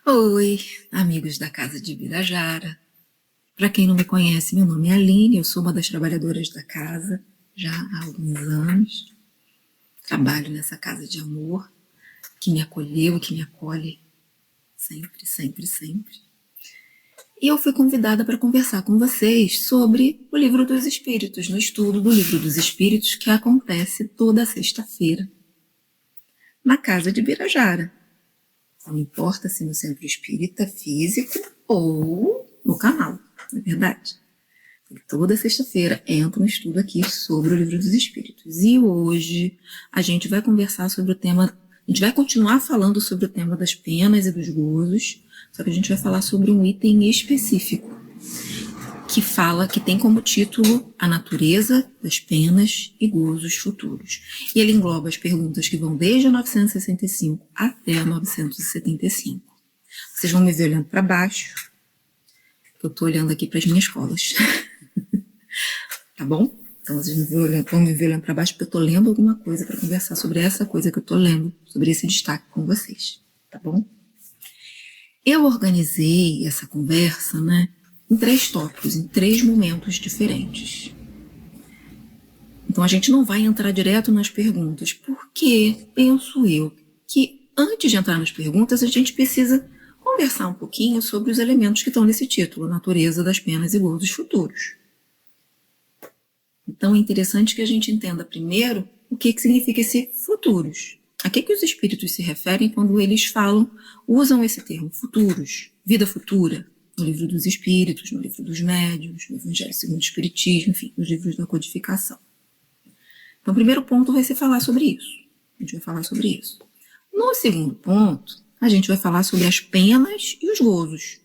Oi, amigos da Casa de Birajara. Para quem não me conhece, meu nome é Aline, eu sou uma das trabalhadoras da casa já há alguns anos. Trabalho nessa casa de amor, que me acolheu e que me acolhe sempre, sempre, sempre. E eu fui convidada para conversar com vocês sobre o Livro dos Espíritos, no estudo do Livro dos Espíritos que acontece toda sexta-feira na Casa de Birajara. Não importa se no centro espírita físico ou no canal, não é verdade? Toda sexta-feira entra um estudo aqui sobre o Livro dos Espíritos. E hoje a gente vai conversar sobre o tema, a gente vai continuar falando sobre o tema das penas e dos gozos, só que a gente vai falar sobre um item específico, que tem como título a natureza das penas e gozos futuros. E ele engloba as perguntas que vão desde 965 até 975. Vocês vão me ver olhando para baixo, eu estou olhando aqui para as minhas colas. Tá bom? Então vocês vão me ver olhando para baixo porque eu estou lendo alguma coisa para conversar sobre essa coisa que eu estou lendo, sobre esse destaque com vocês. Tá bom? Eu organizei essa conversa, em 3 tópicos, em 3 momentos diferentes. Então a gente não vai entrar direto nas perguntas, porque penso eu que antes de entrar nas perguntas a gente precisa conversar um pouquinho sobre os elementos que estão nesse título, natureza das penas e gozos futuros. Então é interessante que a gente entenda primeiro o que significa esse futuros. A que os espíritos se referem quando eles usam esse termo futuros, vida futura, no Livro dos Espíritos, no Livro dos Médiuns, no Evangelho segundo o Espiritismo, enfim, nos livros da codificação. Então, o primeiro ponto vai ser falar sobre isso. A gente vai falar sobre isso. No segundo ponto, a gente vai falar sobre as penas e os gozos.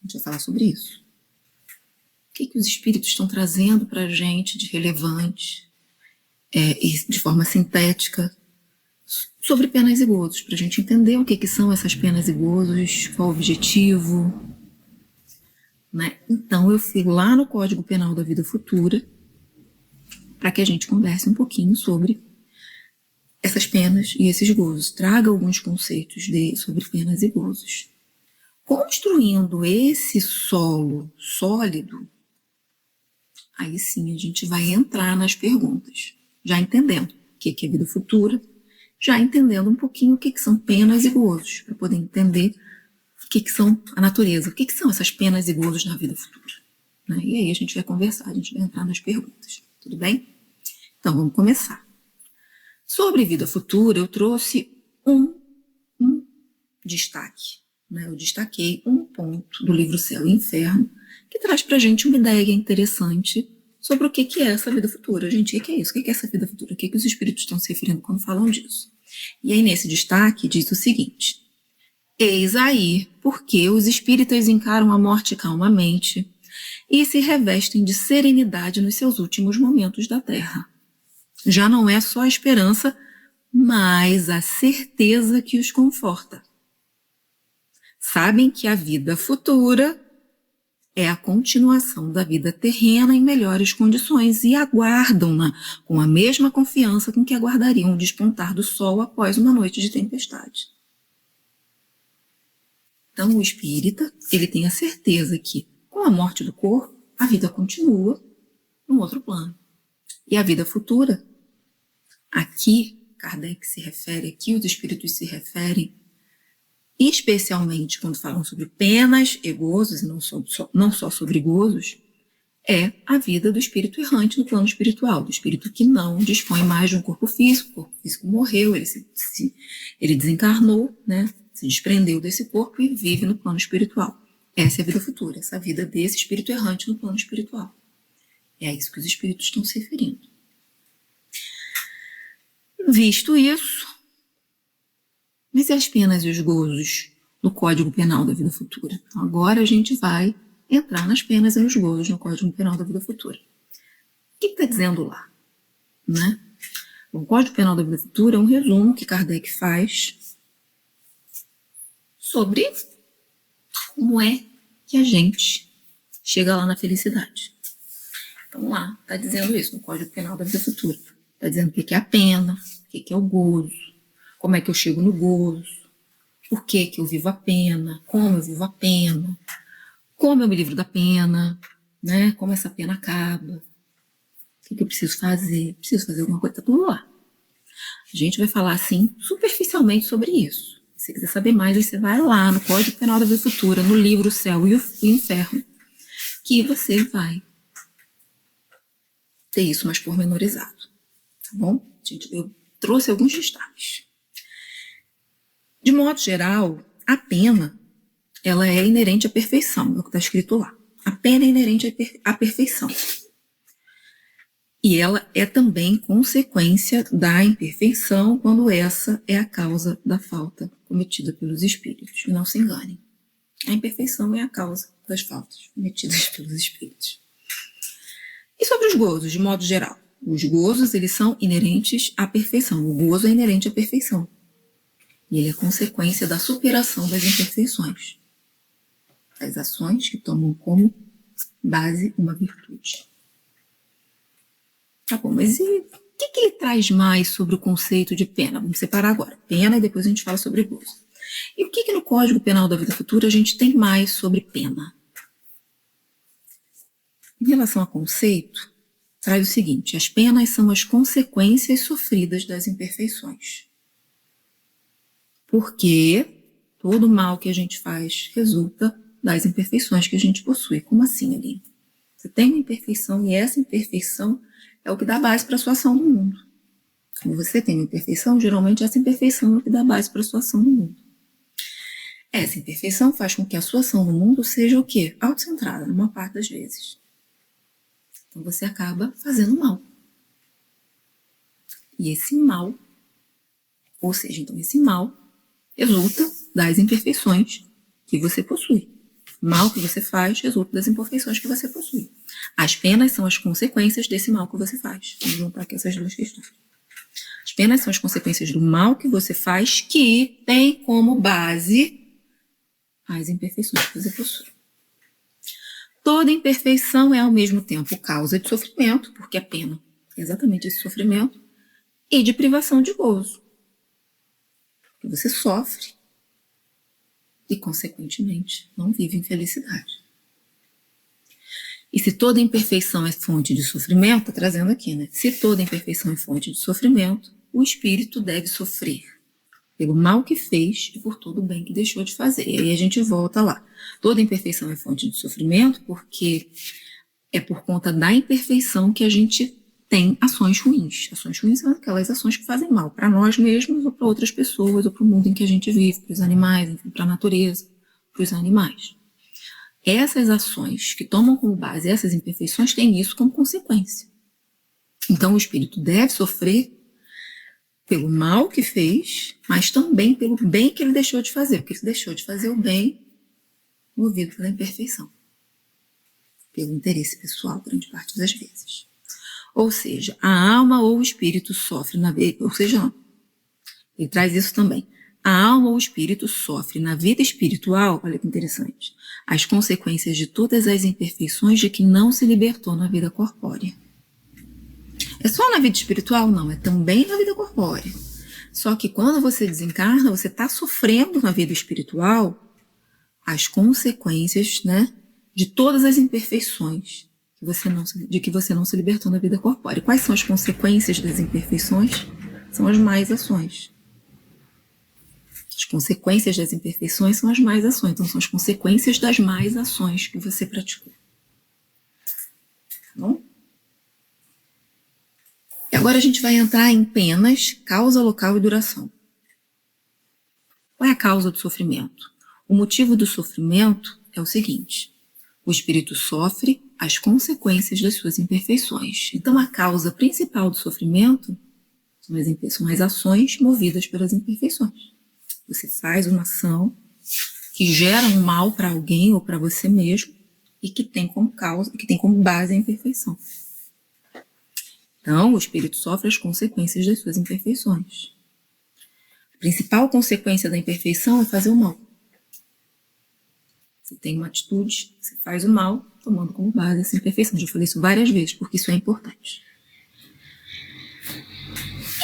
A gente vai falar sobre isso. O que os espíritos estão trazendo para a gente de relevante, e de forma sintética, sobre penas e gozos, para a gente entender o que são essas penas e gozos, qual o objetivo. Então, eu fui lá no Código Penal da Vida Futura para que a gente converse um pouquinho sobre essas penas e esses gozos. Traga alguns conceitos sobre penas e gozos. Construindo esse solo sólido, aí sim a gente vai entrar nas perguntas, já entendendo o que é vida futura, já entendendo um pouquinho o que são penas e gozos, para poder entender o que são a natureza, o que são essas penas e gozos na vida futura. E aí a gente vai conversar, a gente vai entrar nas perguntas. Tudo bem? Então vamos começar. Sobre vida futura, eu trouxe um destaque. Eu destaquei um ponto do livro Céu e Inferno, que traz para a gente uma ideia interessante sobre o que é essa vida futura. Gente, o que é isso? O que é essa vida futura? O que os espíritos estão se referindo quando falam disso? E aí, nesse destaque, diz o seguinte: eis aí porque os espíritas encaram a morte calmamente e se revestem de serenidade nos seus últimos momentos da Terra. Já não é só a esperança, mas a certeza que os conforta. Sabem que a vida futura é a continuação da vida terrena em melhores condições e aguardam-na com a mesma confiança com que aguardariam o despontar do sol após uma noite de tempestade. Então, o espírita, ele tem a certeza que, com a morte do corpo, a vida continua num outro plano. E a vida futura, aqui, Kardec se refere, aqui os espíritos se referem, especialmente quando falam sobre penas e gozos, e não só sobre gozos, é a vida do espírito errante no plano espiritual, do espírito que não dispõe mais de um corpo físico. O corpo físico morreu, ele desencarnou, se desprendeu desse corpo e vive no plano espiritual. Essa é a vida futura, essa vida desse espírito errante no plano espiritual. É a isso que os espíritos estão se referindo. Visto isso, mas e as penas e os gozos no Código Penal da Vida Futura? Então, agora a gente vai entrar nas penas e nos gozos no Código Penal da Vida Futura. O que está dizendo lá? O Código Penal da Vida Futura é um resumo que Kardec faz sobre como é que a gente chega lá na felicidade. Então lá, está dizendo isso no Código Penal da Vida Futura. Está dizendo o que é a pena, o que é o gozo, como é que eu chego no gozo, por que que eu vivo a pena, como eu vivo a pena, como eu me livro da pena, né? Como essa pena acaba, o que que eu preciso fazer alguma coisa, tá tudo lá. A gente vai falar, assim, superficialmente sobre isso. Se você quiser saber mais, aí você vai lá no Código Penal da Vida Futura, no livro O Céu e o Inferno, que você vai ter isso mais pormenorizado, tá bom? Gente, eu trouxe alguns destaques. De modo geral, a pena, ela é inerente à perfeição, é o que está escrito lá. A pena é inerente à perfeição. E ela é também consequência da imperfeição quando essa é a causa da falta cometida pelos espíritos. E não se enganem. A imperfeição é a causa das faltas cometidas pelos espíritos. E sobre os gozos, de modo geral? Os gozos, eles são inerentes à perfeição. O gozo é inerente à perfeição. E ele é consequência da superação das imperfeições. Das ações que tomam como base uma virtude. Tá bom, mas e o que ele traz mais sobre o conceito de pena? Vamos separar agora. Pena e depois a gente fala sobre gozo. E o que no Código Penal da Vida Futura a gente tem mais sobre pena? Em relação a conceito, traz o seguinte: as penas são as consequências sofridas das imperfeições. Porque todo mal que a gente faz resulta das imperfeições que a gente possui. Como assim, Aline? Você tem uma imperfeição e essa imperfeição é o que dá base para a sua ação no mundo. Quando você tem uma imperfeição, geralmente essa imperfeição é o que dá base para a sua ação no mundo. Essa imperfeição faz com que a sua ação no mundo seja o quê? Autocentrada, numa parte das vezes. Então você acaba fazendo mal. E esse mal, ou seja, então esse mal resulta das imperfeições que você possui. O mal que você faz resulta das imperfeições que você possui. As penas são as consequências desse mal que você faz. Vamos juntar aqui essas duas questões. As penas são as consequências do mal que você faz, que tem como base as imperfeições que você possui. Toda imperfeição é ao mesmo tempo causa de sofrimento, porque a pena é exatamente esse sofrimento, e de privação de gozo. Porque você sofre e, consequentemente, não vive em felicidade. E se toda imperfeição é fonte de sofrimento, tá trazendo aqui, né? Se toda imperfeição é fonte de sofrimento, o espírito deve sofrer pelo mal que fez e por todo o bem que deixou de fazer. E aí a gente volta lá. Toda imperfeição é fonte de sofrimento porque é por conta da imperfeição que a gente tem ações ruins. Ações ruins são aquelas ações que fazem mal para nós mesmos ou para outras pessoas ou para o mundo em que a gente vive, para os animais, enfim, para a natureza, para os animais. Essas ações que tomam como base essas imperfeições têm isso como consequência. Então o espírito deve sofrer pelo mal que fez, mas também pelo bem que ele deixou de fazer, porque ele deixou de fazer o bem movido pela imperfeição, pelo interesse pessoal, grande parte das vezes. Ou seja, a alma ou o espírito sofre na vida, ou seja, não, ele traz isso também. A alma ou o espírito sofre na vida espiritual, olha que interessante, as consequências de todas as imperfeições de que não se libertou na vida corpórea. É só na vida espiritual? Não, é também na vida corpórea. Só que quando você desencarna, você está sofrendo na vida espiritual as consequências, né, de todas as imperfeições de que você não se libertou na vida corpórea. Quais são as consequências das imperfeições? São as más ações. As consequências das imperfeições são as más ações. Então, são as consequências das más ações que você praticou. Tá bom? E agora a gente vai entrar em penas, causa, local e duração. Qual é a causa do sofrimento? O motivo do sofrimento é o seguinte: o espírito sofre as consequências das suas imperfeições. Então, a causa principal do sofrimento são as ações movidas pelas imperfeições. Você faz uma ação que gera um mal para alguém ou para você mesmo e que tem como causa, que tem como base a imperfeição. Então, o espírito sofre as consequências das suas imperfeições. A principal consequência da imperfeição é fazer o mal. Você tem uma atitude, você faz o mal, tomando como base essa imperfeição. Já falei isso várias vezes, porque isso é importante.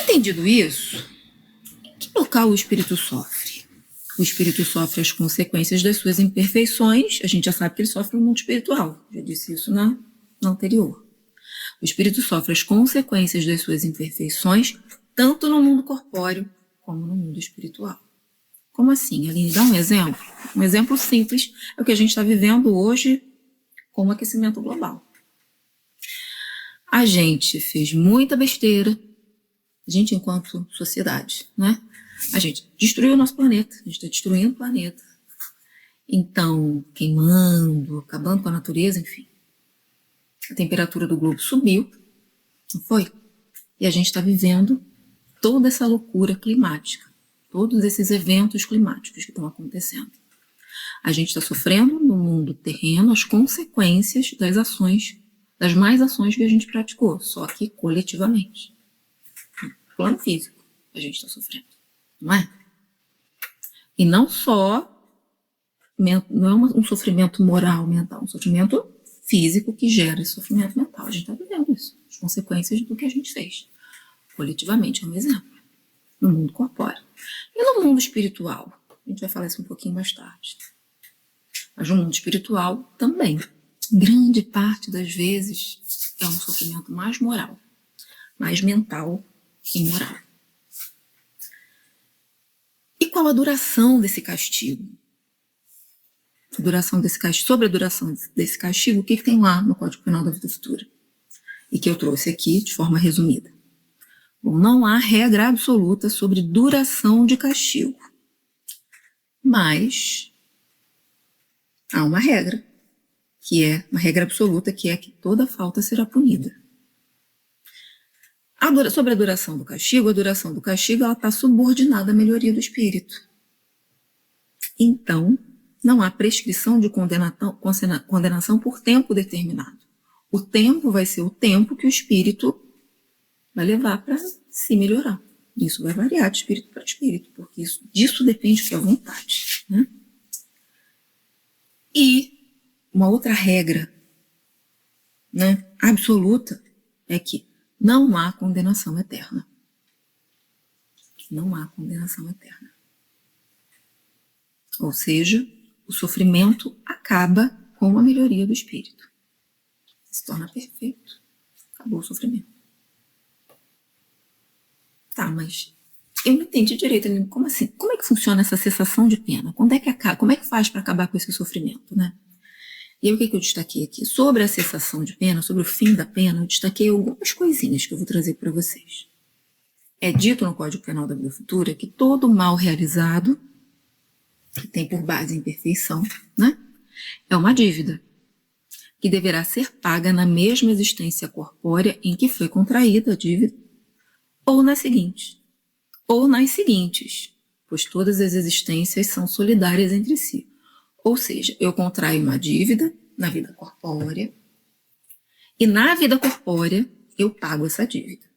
Entendido isso, em que local o espírito sofre? O espírito sofre as consequências das suas imperfeições. A gente já sabe que ele sofre no mundo espiritual. Já disse isso na anterior. O espírito sofre as consequências das suas imperfeições, tanto no mundo corpóreo como no mundo espiritual. Como assim, Aline? Dá um exemplo? Um exemplo simples é o que a gente está vivendo hoje com o aquecimento global. A gente fez muita besteira, a gente enquanto sociedade, né? A gente destruiu o nosso planeta, a gente está destruindo o planeta. Então, queimando, acabando com a natureza, enfim. A temperatura do globo subiu, não foi? E a gente está vivendo toda essa loucura climática, todos esses eventos climáticos que estão acontecendo. A gente está sofrendo no mundo terreno as consequências das ações, das más ações que a gente praticou, só que coletivamente. No plano físico, a gente está sofrendo, não é? E não só, não é um sofrimento moral, mental, um sofrimento físico que gera esse sofrimento mental. A gente está vivendo isso, as consequências do que a gente fez. Coletivamente é um exemplo, no mundo corpóreo. E no mundo espiritual? A gente vai falar isso um pouquinho mais tarde. Mas no mundo espiritual também. Grande parte das vezes é um sofrimento mais moral, mais mental e moral. E qual a duração desse castigo? Sobre a duração desse castigo, o que tem lá no Código Penal da Vida Futura? E que eu trouxe aqui de forma resumida. Bom, não há regra absoluta sobre duração de castigo. Mas há uma regra, que é uma regra absoluta, que é que toda falta será punida. Sobre a duração do castigo ela está subordinada à melhoria do espírito. Então, não há prescrição de condenação por tempo determinado. O tempo vai ser o tempo que o espírito vai levar para se melhorar. Isso vai variar de espírito para espírito, porque disso depende que é a vontade, né? E uma outra regra, né, absoluta é que não há condenação eterna. Não há condenação eterna. Ou seja, o sofrimento acaba com a melhoria do espírito. Se torna perfeito. Acabou o sofrimento. Tá, mas eu não entendi direito. Como assim? Como é que funciona essa cessação de pena? Quando é que acaba? Como é que faz para acabar com esse sofrimento, né? E aí o que eu destaquei aqui? Sobre a cessação de pena, sobre o fim da pena, eu destaquei algumas coisinhas que eu vou trazer para vocês. É dito no Código Penal da Vida Futura que todo mal realizado, que tem por base a imperfeição, né, é uma dívida que deverá ser paga na mesma existência corpórea em que foi contraída a dívida, ou nas seguintes, pois todas as existências são solidárias entre si. Ou seja, eu contraio uma dívida na vida corpórea e na vida corpórea eu pago essa dívida.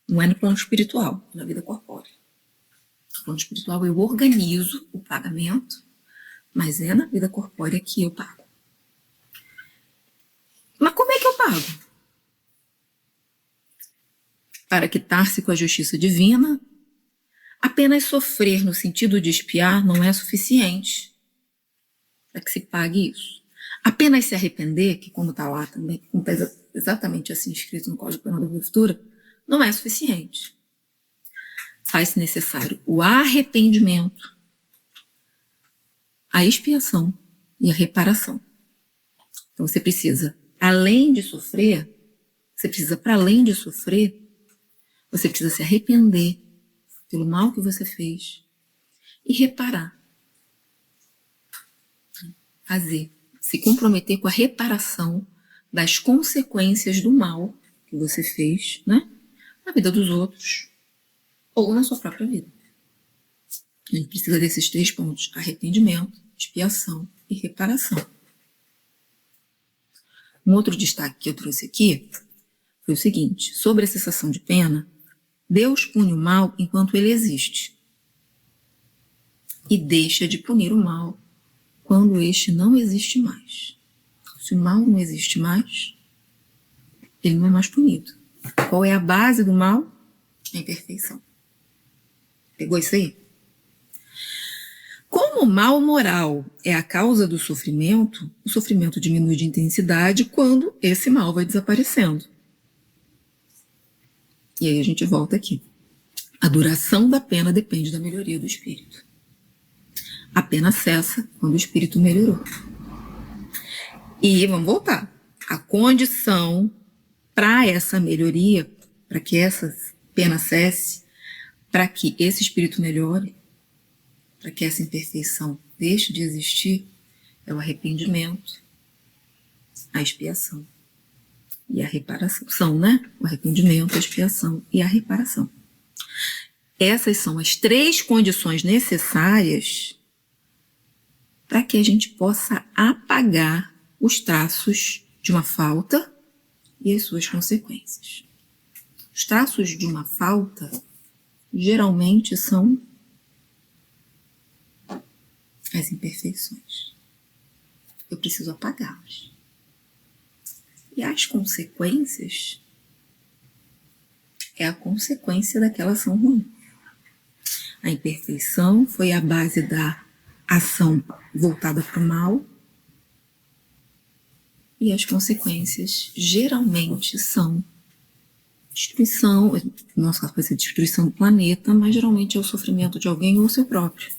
Não é no plano espiritual, é na vida corpórea. No plano espiritual eu organizo o pagamento, mas é na vida corpórea que eu pago. Mas como é que eu pago? Para quitar-se com a justiça divina, apenas sofrer no sentido de expiar não é suficiente para que se pague isso. Apenas se arrepender, que como está lá também, como está exatamente assim escrito no Código Penal da Vida Futura, não é suficiente. Faz-se necessário o arrependimento, a expiação e a reparação. Então você precisa, além de sofrer, para além de sofrer, você precisa se arrepender pelo mal que você fez e reparar. Se comprometer com a reparação das consequências do mal que você fez, né, na vida dos outros ou na sua própria vida. A gente precisa desses 3 pontos: arrependimento, expiação e reparação. Um outro destaque que eu trouxe aqui foi o seguinte: sobre a cessação de pena, Deus pune o mal enquanto ele existe e deixa de punir o mal quando este não existe mais. Se o mal não existe mais, ele não é mais punido. Qual é a base do mal? A imperfeição. Pegou isso aí? mal moral é a causa do sofrimento, o sofrimento diminui de intensidade quando esse mal vai desaparecendo. E aí a gente volta aqui. A duração da pena depende da melhoria do espírito. A pena cessa quando o espírito melhorou. E vamos voltar. A condição para essa melhoria, para que essa pena cesse, para que esse espírito melhore, para que essa imperfeição deixe de existir, é o arrependimento, a expiação e a reparação. São, né? O arrependimento, a expiação e a reparação. Essas são as 3 condições necessárias para que a gente possa apagar os traços de uma falta e as suas consequências. Os traços de uma falta geralmente são as imperfeições. Eu preciso apagá-las. E as consequências é a consequência daquela ação ruim. A imperfeição foi a base da ação voltada para o mal, e as consequências geralmente são destruição, no nosso caso pode ser destruição do planeta, mas geralmente é o sofrimento de alguém ou seu próprio.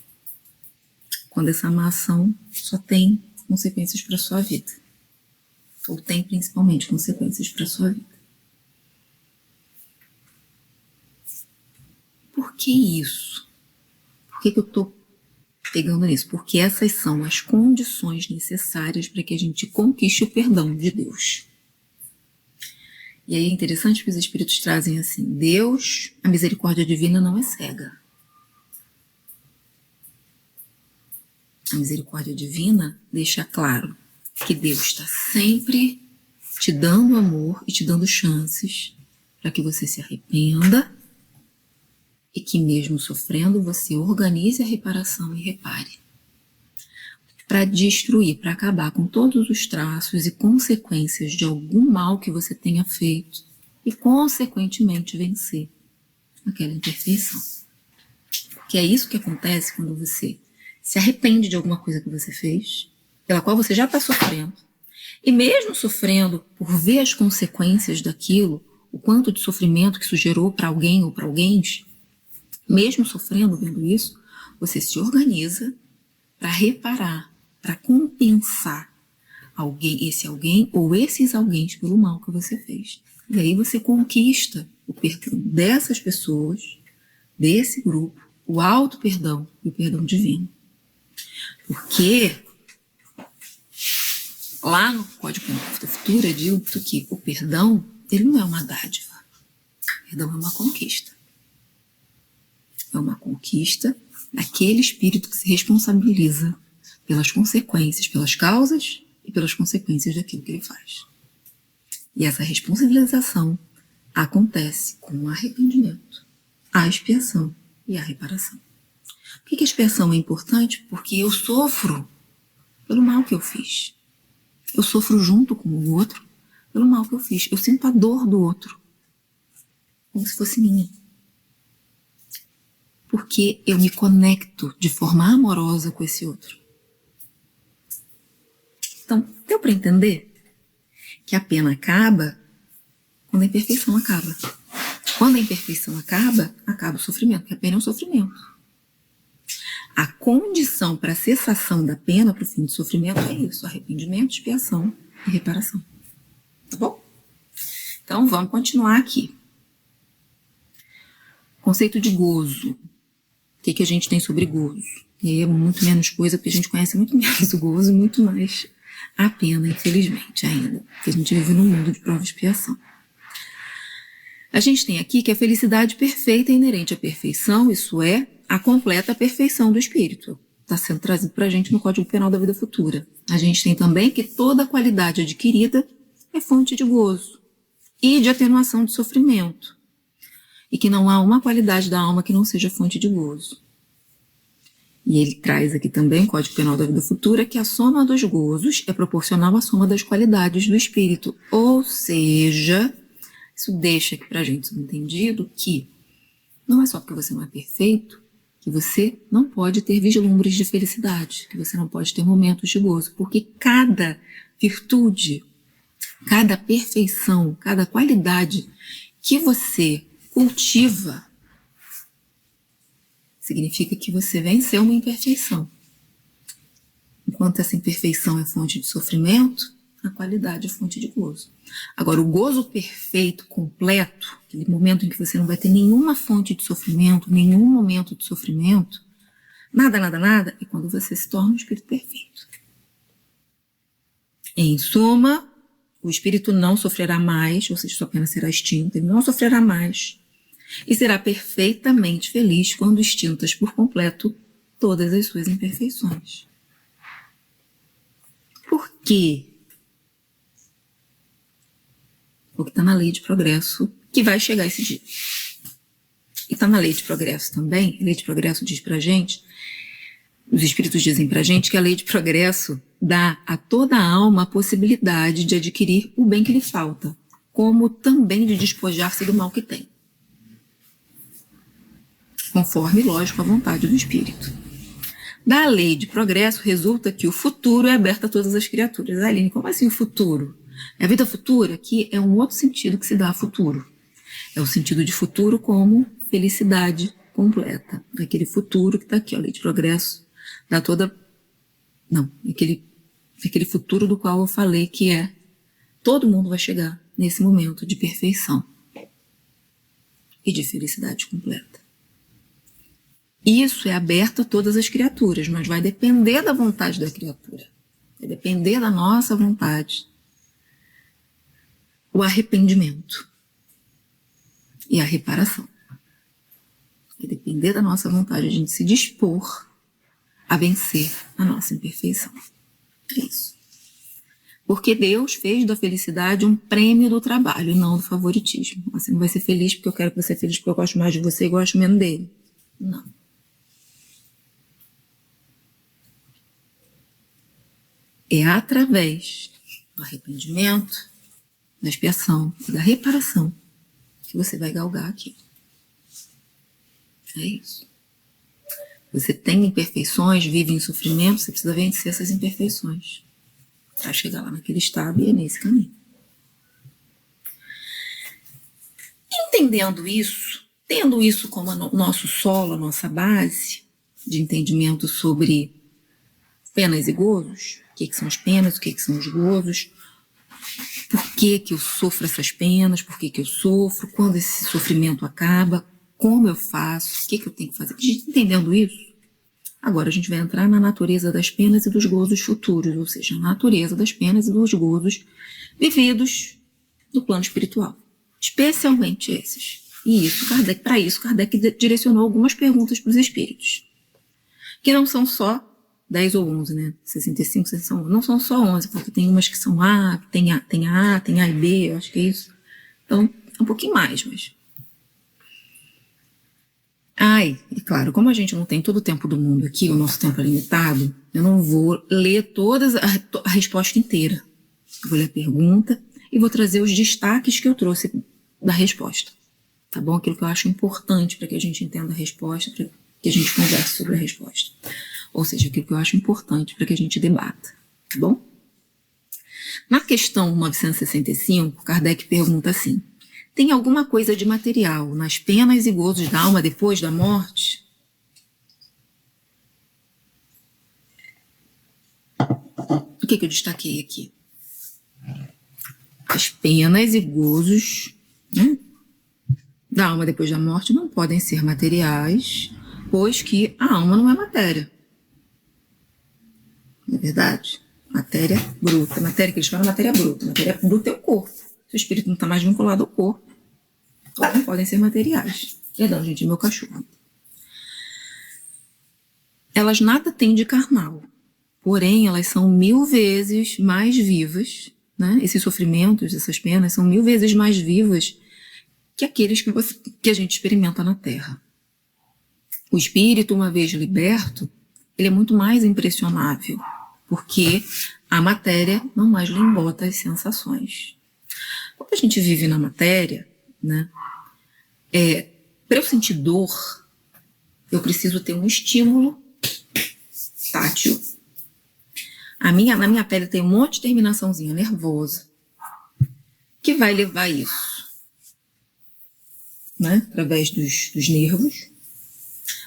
Quando essa má ação só tem consequências para a sua vida. Ou tem principalmente consequências para a sua vida. Por que isso? Por que eu estou pegando nisso? Porque essas são as condições necessárias para que a gente conquiste o perdão de Deus. E aí é interessante que os Espíritos trazem assim: Deus, a misericórdia divina não é cega. A misericórdia divina deixa claro que Deus está sempre te dando amor e te dando chances para que você se arrependa e que mesmo sofrendo você organize a reparação e repare. Para destruir, para acabar com todos os traços e consequências de algum mal que você tenha feito e consequentemente vencer aquela imperfeição. Que é isso que acontece quando você se arrepende de alguma coisa que você fez, pela qual você já está sofrendo, e mesmo sofrendo por ver as consequências daquilo, o quanto de sofrimento que isso gerou para alguém ou para alguém, mesmo sofrendo vendo isso, você se organiza para reparar, para compensar alguém, esse alguém ou esses alguém pelo mal que você fez. E aí você conquista o perdão dessas pessoas, desse grupo, o auto-perdão e o perdão divino. Porque lá no Código da Futura é dito que o perdão, ele não é uma dádiva. O perdão é uma conquista. É uma conquista daquele espírito que se responsabiliza pelas consequências, pelas causas e pelas consequências daquilo que ele faz. E essa responsabilização acontece com o arrependimento, a expiação e a reparação. Por que a expiação é importante? Porque eu sofro pelo mal que eu fiz. Eu sofro junto com o outro pelo mal que eu fiz. Eu sinto a dor do outro, como se fosse minha. Porque eu me conecto de forma amorosa com esse outro. Então, deu para entender que a pena acaba quando a imperfeição acaba. Quando a imperfeição acaba, acaba o sofrimento, porque a pena é um sofrimento. A condição para a cessação da pena, para o fim do sofrimento, é isso: arrependimento, expiação e reparação. Tá bom? Então, vamos continuar aqui. Conceito de gozo. O que a gente tem sobre gozo? E aí é muito menos coisa, porque a gente conhece muito menos o gozo e muito mais a pena, infelizmente, ainda. Porque a gente vive num mundo de prova e expiação. A gente tem aqui que a felicidade perfeita é inerente à perfeição, isso é, a completa perfeição do espírito. Está sendo trazido para a gente no Código Penal da Vida Futura. A gente tem também que toda qualidade adquirida é fonte de gozo e de atenuação de sofrimento. E que não há uma qualidade da alma que não seja fonte de gozo. E ele traz aqui também, Código Penal da Vida Futura, que a soma dos gozos é proporcional à soma das qualidades do espírito. Ou seja, isso deixa aqui pra gente entendido que não é só porque você não é perfeito que você não pode ter vislumbres de felicidade, que você não pode ter momentos de gozo, porque cada virtude, cada perfeição, cada qualidade que você cultiva, significa que você venceu uma imperfeição. Enquanto essa imperfeição é fonte de sofrimento, a qualidade é fonte de gozo. Agora, o gozo perfeito, completo, aquele momento em que você não vai ter nenhuma fonte de sofrimento, nenhum momento de sofrimento, nada, nada, nada, é quando você se torna um espírito perfeito. Em suma, o espírito não sofrerá mais, ou seja, sua pena será extinta, ele não sofrerá mais, e será perfeitamente feliz quando extintas por completo todas as suas imperfeições. Por quê? Porque está na lei de progresso que vai chegar esse dia. E está na lei de progresso também, a lei de progresso diz pra gente, os espíritos dizem pra gente que a lei de progresso dá a toda a alma a possibilidade de adquirir o bem que lhe falta, como também de despojar-se do mal que tem. Conforme, lógico, a vontade do espírito. Da lei de progresso resulta que o futuro é aberto a todas as criaturas. Aline, como assim o futuro? A vida futura aqui é um outro sentido que se dá a futuro. É o sentido de futuro como felicidade completa. Aquele futuro que está aqui, a lei de progresso dá toda... Não, aquele futuro do qual eu falei que é todo mundo vai chegar nesse momento de perfeição e de felicidade completa. Isso é aberto a todas as criaturas, mas vai depender da vontade da criatura. Vai depender da nossa vontade. O arrependimento e a reparação. Vai depender da nossa vontade, a gente se dispor a vencer a nossa imperfeição. É isso. Porque Deus fez da felicidade um prêmio do trabalho, não do favoritismo. Você não vai ser feliz porque eu quero que você seja feliz porque eu gosto mais de você e gosto menos dele. Não. É através do arrependimento, da expiação e da reparação que você vai galgar aqui. É isso. Você tem imperfeições, vive em sofrimento, você precisa vencer essas imperfeições para chegar lá naquele estado, e é nesse caminho. Entendendo isso, tendo isso como nosso solo, a nossa base de entendimento sobre penas e gozos, o que são as penas, o que são os gozos, por que eu sofro essas penas, por que eu sofro, quando esse sofrimento acaba, como eu faço, o que eu tenho que fazer. Entendendo isso, agora a gente vai entrar na natureza das penas e dos gozos futuros, ou seja, na natureza das penas e dos gozos vividos no plano espiritual, especialmente esses. E isso, para isso, Kardec direcionou algumas perguntas para os espíritos, que não são só 10 ou 11, né? 65, 61. Não são só 11, porque tem umas que são A, tem A e B, eu acho que é isso. Então, é um pouquinho mais, mas... E claro, como a gente não tem todo o tempo do mundo aqui, o nosso tempo é limitado, eu não vou ler toda a resposta inteira. Eu vou ler a pergunta e vou trazer os destaques que eu trouxe da resposta. Tá bom? Aquilo que eu acho importante para que a gente entenda a resposta, para que a gente converse sobre a resposta. Ou seja, aquilo que eu acho importante para que a gente debata, tá bom? Na questão 965, Kardec pergunta assim: tem alguma coisa de material nas penas e gozos da alma depois da morte? O que eu destaquei aqui? As penas e gozos, né, da alma depois da morte não podem ser materiais, pois que a alma não é matéria. Não é verdade? Matéria bruta. Matéria que eles falam matéria bruta. Matéria bruta é o corpo. Se o espírito não está mais vinculado ao corpo, então não podem ser materiais. Perdão, gente, meu cachorro. Elas nada têm de carnal. Porém, elas são 1000 vezes mais vivas, né? Esses sofrimentos, essas penas, são 1000 vezes mais vivas que aqueles que a gente experimenta na Terra. O espírito, uma vez liberto, ele é muito mais impressionável, porque a matéria não mais lhe embota as sensações. Quando a gente vive na matéria, né, para eu sentir dor, Eu preciso ter um estímulo tátil. Na minha pele tem um monte de terminaçãozinha nervosa que vai levar isso, né? Através dos nervos.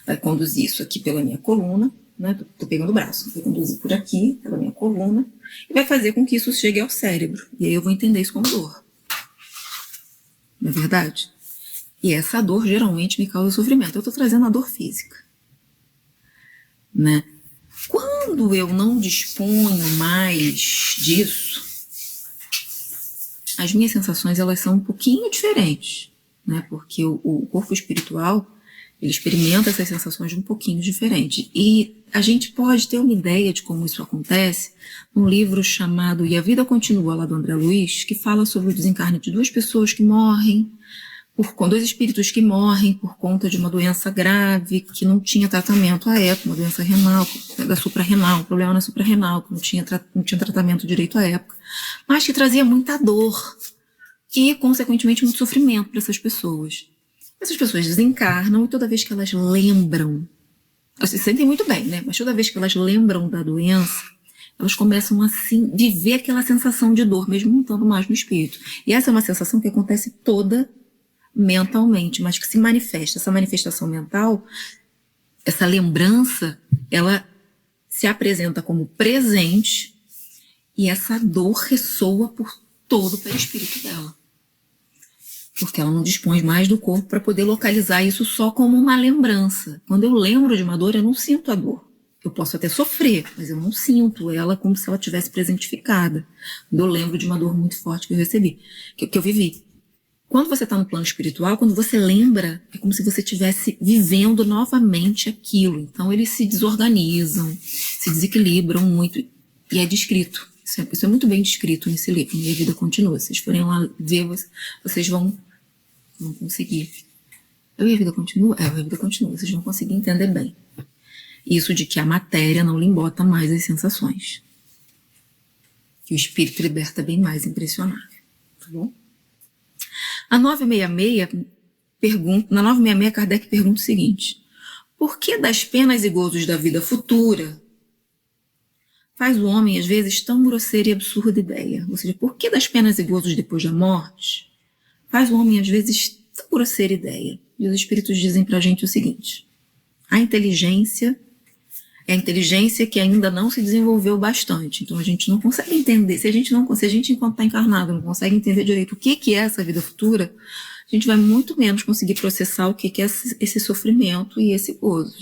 Vai conduzir isso aqui pela minha coluna, né? Tô pegando o braço, vai conduzir por aqui, pela minha coluna, e vai fazer com que isso chegue ao cérebro. E aí eu vou entender isso como dor. Não é verdade? E essa dor geralmente me causa sofrimento. Eu estou trazendo a dor física, né? Quando eu não disponho mais disso, as minhas sensações elas são um pouquinho diferentes, né? Porque o corpo espiritual ele experimenta essas sensações um pouquinho diferentes. E a gente pode ter uma ideia de como isso acontece num livro chamado E a Vida Continua, lá do André Luiz, que fala sobre o desencarne de duas pessoas que morrem, dois espíritos que morrem por conta de uma doença grave que não tinha tratamento à época, uma doença renal, da suprarrenal, um problema na suprarrenal, que não tinha tratamento direito à época, mas que trazia muita dor e, consequentemente, muito sofrimento para essas pessoas. Essas pessoas desencarnam e toda vez que elas lembram, elas se sentem muito bem, né? Mas toda vez que elas lembram da doença, elas começam a viver aquela sensação de dor, mesmo não estando mais no espírito. E essa é uma sensação que acontece toda mentalmente, mas que se manifesta. Essa manifestação mental, essa lembrança, ela se apresenta como presente e essa dor ressoa por todo o perispírito dela. Porque ela não dispõe mais do corpo para poder localizar isso só como uma lembrança. Quando eu lembro de uma dor, eu não sinto a dor. Eu posso até sofrer, mas eu não sinto ela como se ela tivesse presentificada. Quando eu lembro de uma dor muito forte que eu recebi, que eu vivi. Quando você está no plano espiritual, quando você lembra, é como se você estivesse vivendo novamente aquilo. Então eles se desorganizam, se desequilibram muito, e é descrito. Isso é muito bem descrito nesse livro, Minha Vida Continua. Se vocês forem lá ver, vocês vão conseguir. A Minha Vida Continua? A Minha Vida Continua. Vocês vão conseguir entender bem. Isso de que a matéria não embota mais as sensações. Que o espírito liberta bem mais, impressionável. Tá bom? Na 966, Kardec pergunta o seguinte: por que das penas e gozos da vida futura faz o homem, às vezes, tão grosseira e absurda ideia? Ou seja, por que das penas e gozos depois da morte faz o homem, às vezes, tão grosseira ideia? E os espíritos dizem pra gente o seguinte: a inteligência é a inteligência que ainda não se desenvolveu bastante. Então a gente não consegue entender, se a gente enquanto está encarnado não consegue entender direito o que é essa vida futura, a gente vai muito menos conseguir processar o que é esse sofrimento e esse gozo.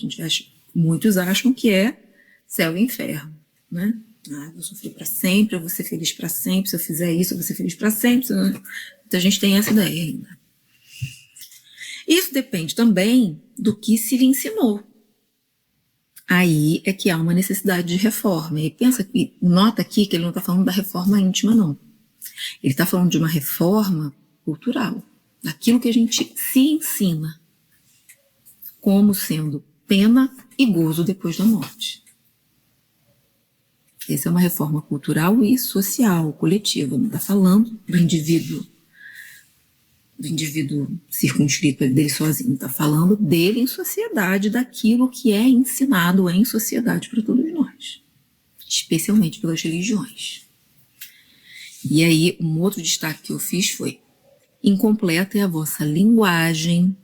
Muitos acham que é céu e inferno, né? Eu vou sofrer para sempre, eu vou ser feliz para sempre, se eu fizer isso eu vou ser feliz para sempre. Então a gente tem essa ideia ainda. Isso depende também do que se lhe ensinou. Aí é que há uma necessidade de reforma. E nota aqui que ele não está falando da reforma íntima, não. Ele está falando de uma reforma cultural, daquilo que a gente se ensina como sendo pena e gozo depois da morte. Essa é uma reforma cultural e social, coletiva. Não está falando do indivíduo circunscrito dele sozinho, está falando dele em sociedade, daquilo que é ensinado em sociedade para todos nós, especialmente pelas religiões. E aí, um outro destaque que eu fiz foi: incompleta é a vossa linguagem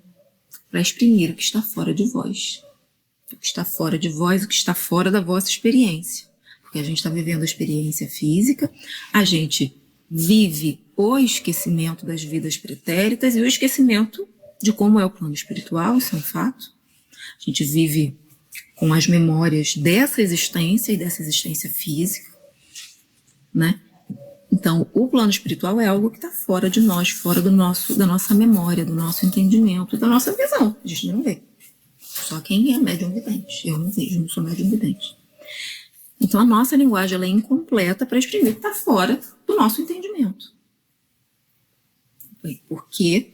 para exprimir o que está fora de vós. O que está fora de vós, o que está fora da vossa experiência. Porque a gente está vivendo a experiência física, a gente vive o esquecimento das vidas pretéritas e o esquecimento de como é o plano espiritual, isso é um fato. A gente vive com as memórias dessa existência e dessa existência física, né? Então, o plano espiritual é algo que está fora de nós, fora da nossa memória, do nosso entendimento, da nossa visão. A gente não vê. Só quem é médium vidente. Eu não vejo, não sou médium vidente. Então, a nossa linguagem ela é incompleta para exprimir o que está fora do nosso entendimento. Por quê?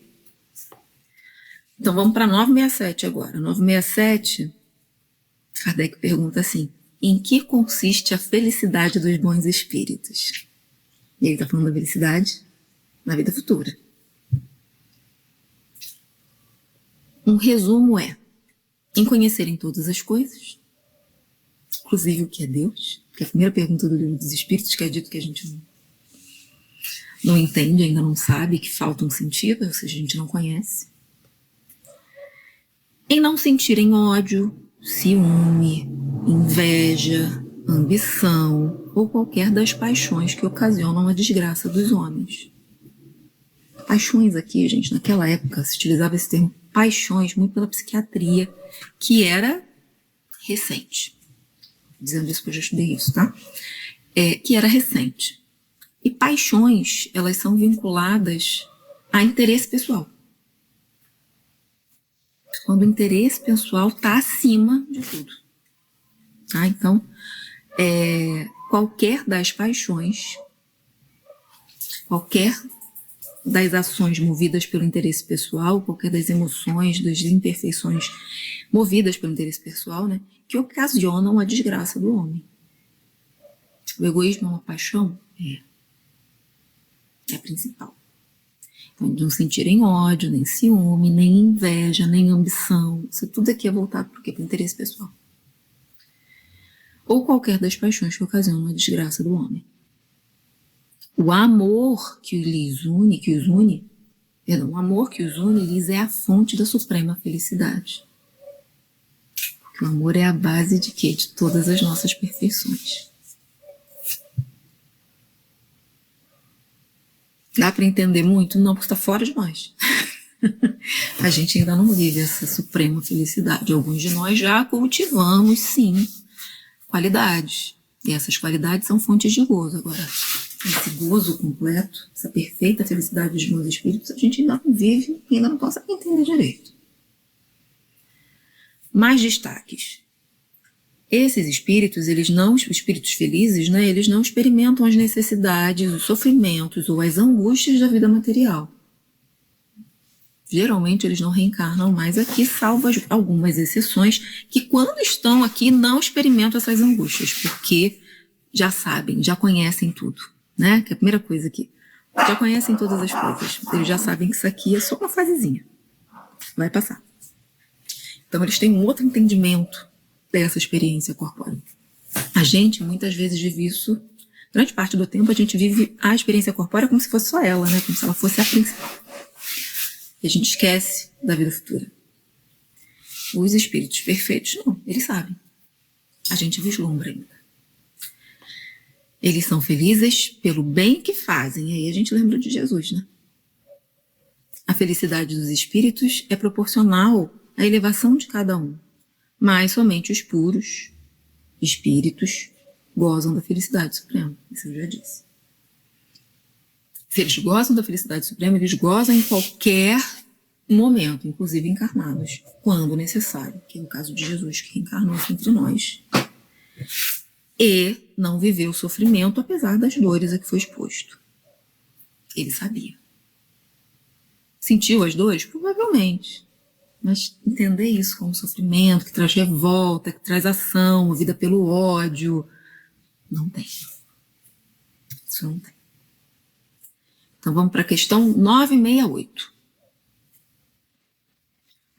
Então, vamos para 967 agora. 967, Kardec pergunta assim: em que consiste a felicidade dos bons espíritos? E ele está falando da felicidade na vida futura. Um resumo é: em conhecerem todas as coisas, inclusive o que é Deus, porque a primeira pergunta do livro dos Espíritos, que é dito que a gente não entende, ainda não sabe, que falta um sentido, ou seja, a gente não conhece. Em não sentirem ódio, ciúme, inveja, ambição ou qualquer das paixões que ocasionam a desgraça dos homens. Paixões aqui, gente, naquela época se utilizava esse termo paixões muito pela psiquiatria, que era recente. Dizendo isso que eu já estudei isso, tá? Que era recente. E paixões, elas são vinculadas a interesse pessoal. Quando o interesse pessoal está acima de tudo. Tá? Então, qualquer das paixões, qualquer das ações movidas pelo interesse pessoal, qualquer das emoções, das imperfeições movidas pelo interesse pessoal, né, que ocasionam a desgraça do homem. O egoísmo é uma paixão? É a principal. Então, não sentirem ódio, nem ciúme, nem inveja, nem ambição. Isso tudo aqui é voltado para o interesse pessoal. Ou qualquer das paixões que ocasionam a desgraça do homem. O amor que os une, o amor que os une lhes é a fonte da suprema felicidade. Porque o amor é a base de quê? De todas as nossas perfeições. Dá para entender muito? Não, porque está fora de nós. A gente ainda não vive essa suprema felicidade. Alguns de nós já cultivamos, sim, qualidades. E essas qualidades são fontes de gozo. Agora, esse gozo completo, essa perfeita felicidade dos meus espíritos, a gente ainda não vive e ainda não consegue entender direito. Mais destaques. Esses espíritos, os espíritos felizes, né, eles não experimentam as necessidades, os sofrimentos ou as angústias da vida material. Geralmente eles não reencarnam mais aqui, salvo algumas exceções que quando estão aqui não experimentam essas angústias, porque já sabem, já conhecem tudo, né? Que é a primeira coisa aqui. Já conhecem todas as coisas. Eles já sabem que isso aqui é só uma fasezinha. Vai passar. Então eles têm um outro entendimento dessa experiência corpórea. A gente muitas vezes vive isso, grande parte do tempo a gente vive a experiência corpórea como se fosse só ela, né? Como se ela fosse a principal. E a gente esquece da vida futura. Os espíritos perfeitos, não, eles sabem. A gente vislumbra ainda. Eles são felizes pelo bem que fazem. E aí a gente lembra de Jesus, né? A felicidade dos espíritos é proporcional à elevação de cada um. Mas somente os puros espíritos gozam da felicidade suprema. Isso eu já disse. Se eles gozam da felicidade suprema, eles gozam em qualquer momento, inclusive encarnados, quando necessário, que é o caso de Jesus, que encarnou entre nós. E não viveu o sofrimento, apesar das dores a que foi exposto. Ele sabia. Sentiu as dores? Provavelmente. Mas entender isso como sofrimento, que traz revolta, que traz ação, movida pelo ódio, não tem. Isso não tem. Então vamos para a questão 968.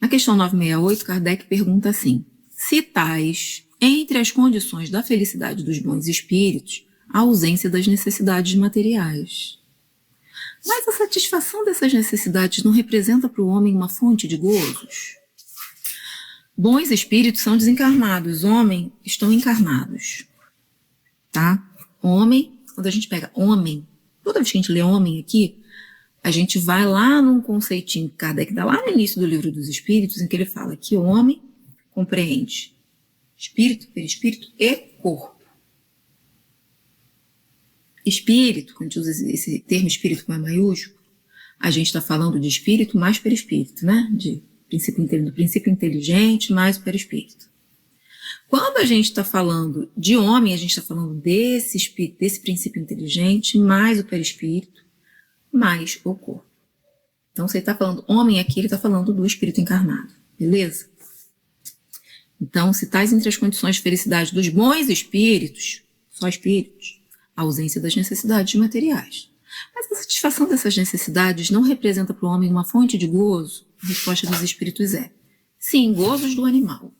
Na questão 968, Kardec pergunta assim: citais, entre as condições da felicidade dos bons espíritos, a ausência das necessidades materiais. Mas a satisfação dessas necessidades não representa para o homem uma fonte de gozos? Bons espíritos são desencarnados, homens estão encarnados. Tá? Homem, quando a gente pega homem, toda vez que a gente lê homem aqui, a gente vai lá num conceitinho que Kardec dá lá no início do Livro dos Espíritos, em que ele fala que o homem compreende espírito, perispírito e corpo. Espírito, quando a gente usa esse termo espírito com E maiúsculo, a gente está falando de espírito mais perispírito, né? Do princípio inteligente mais o perispírito. Quando a gente está falando de homem, a gente está falando desse espírito, desse princípio inteligente mais o perispírito, mais o corpo. Então, se ele está falando homem aqui, ele está falando do espírito encarnado, beleza? Então, se tais entre as condições de felicidade dos bons espíritos, só espíritos, a ausência das necessidades materiais. Mas a satisfação dessas necessidades não representa para o homem uma fonte de gozo? A resposta dos espíritos é: Sim, gozos do animal.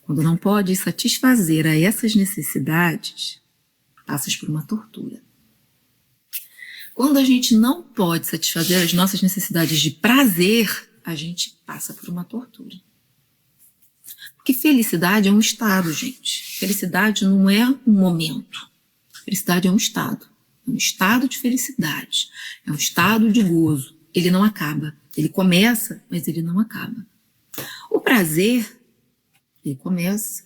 Quando não pode satisfazer a essas necessidades, passas por uma tortura. Quando a gente não pode satisfazer as nossas necessidades de prazer, a gente passa por uma tortura. Porque felicidade é um estado, gente. Felicidade não é um momento. Felicidade é um estado. É um estado de felicidade. É um estado de gozo. Ele não acaba. Ele começa, mas ele não acaba. O prazer, ele começa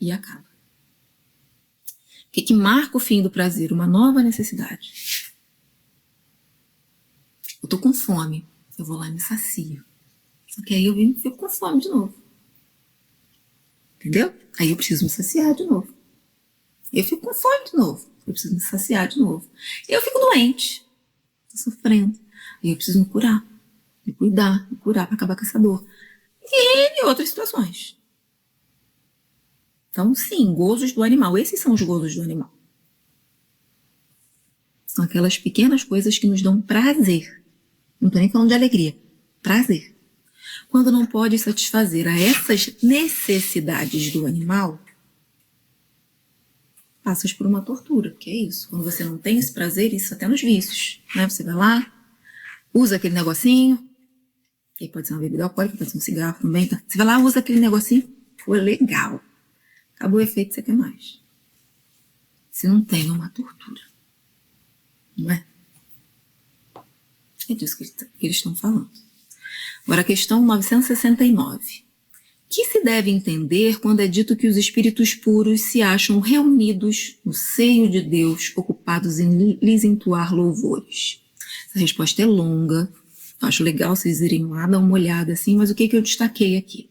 e acaba. O que marca o fim do prazer? Uma nova necessidade. Eu tô com fome. Eu vou lá e me sacio. Só que aí eu fico com fome de novo. Entendeu? Aí eu preciso me saciar de novo. Eu fico com fome de novo. Eu preciso me saciar de novo. Eu fico doente. Tô sofrendo. Aí eu preciso me curar. Me cuidar, me curar para acabar com essa dor. E outras situações. Então, sim, gozos do animal. Esses são os gozos do animal. São aquelas pequenas coisas que nos dão prazer. Não tô nem falando de alegria. Prazer. Quando não pode satisfazer a essas necessidades do animal, passas por uma tortura, que é isso. Quando você não tem esse prazer, isso até nos vícios, né? Você vai lá, usa aquele negocinho, que pode ser uma bebida alcoólica, pode ser um cigarro também, tá? Você vai lá, usa aquele negocinho, foi legal. Acabou o efeito, você quer mais. Se não tem, é uma tortura. Não é? É disso que eles estão falando. Agora a questão 969. Que se deve entender quando é dito que os espíritos puros se acham reunidos no seio de Deus, ocupados em lhes entoar louvores? Essa resposta é longa. Eu acho legal vocês irem lá, dar uma olhada assim, mas o que eu destaquei aqui?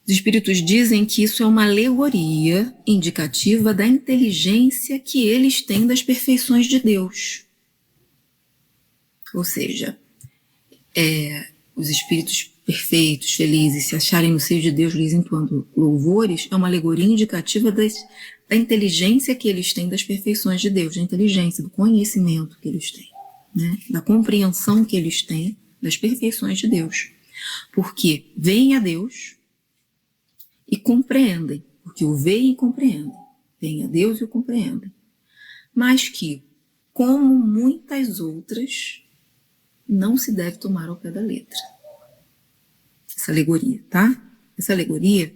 Os espíritos dizem que isso é uma alegoria indicativa da inteligência que eles têm das perfeições de Deus. Ou seja, os espíritos perfeitos, felizes, se acharem no seio de Deus lhes entoando louvores, é uma alegoria indicativa da inteligência que eles têm das perfeições de Deus, da inteligência, do conhecimento que eles têm, né? Da compreensão que eles têm das perfeições de Deus. Porque veem a Deus e compreendem, porque o veem e compreendem. Veem a Deus e o compreendem. Mas que, como muitas outras, não se deve tomar ao pé da letra. Essa alegoria, tá? Essa alegoria,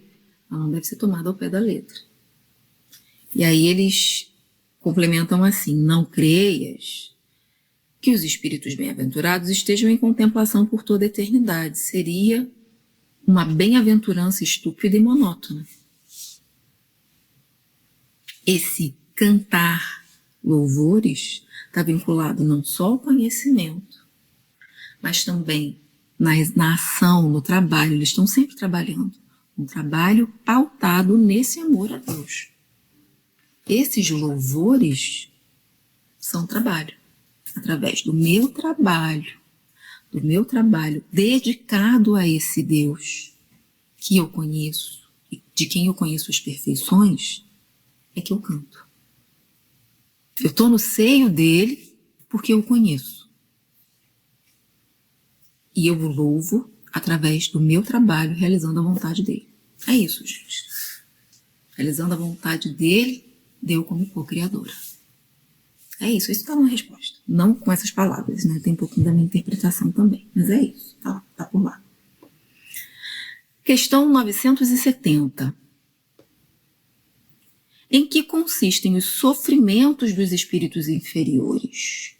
ela não deve ser tomada ao pé da letra. E aí eles complementam assim: não creias que os espíritos bem-aventurados estejam em contemplação por toda a eternidade. Seria uma bem-aventurança estúpida e monótona. Esse cantar louvores está vinculado não só ao conhecimento, mas também na ação, no trabalho. Eles estão sempre trabalhando. Um trabalho pautado nesse amor a Deus. Esses louvores são trabalho. Através do meu trabalho dedicado a esse Deus que eu conheço, de quem eu conheço as perfeições, é que eu canto. Eu estou no seio dele porque eu o conheço. E eu o louvo através do meu trabalho, realizando a vontade dele. É isso, gente. Realizando a vontade dele, eu como co-criadora. É isso está uma resposta. Não com essas palavras, né? Tem um pouquinho da minha interpretação também. Mas é isso, tá por lá. Questão 970. Em que consistem os sofrimentos dos espíritos inferiores?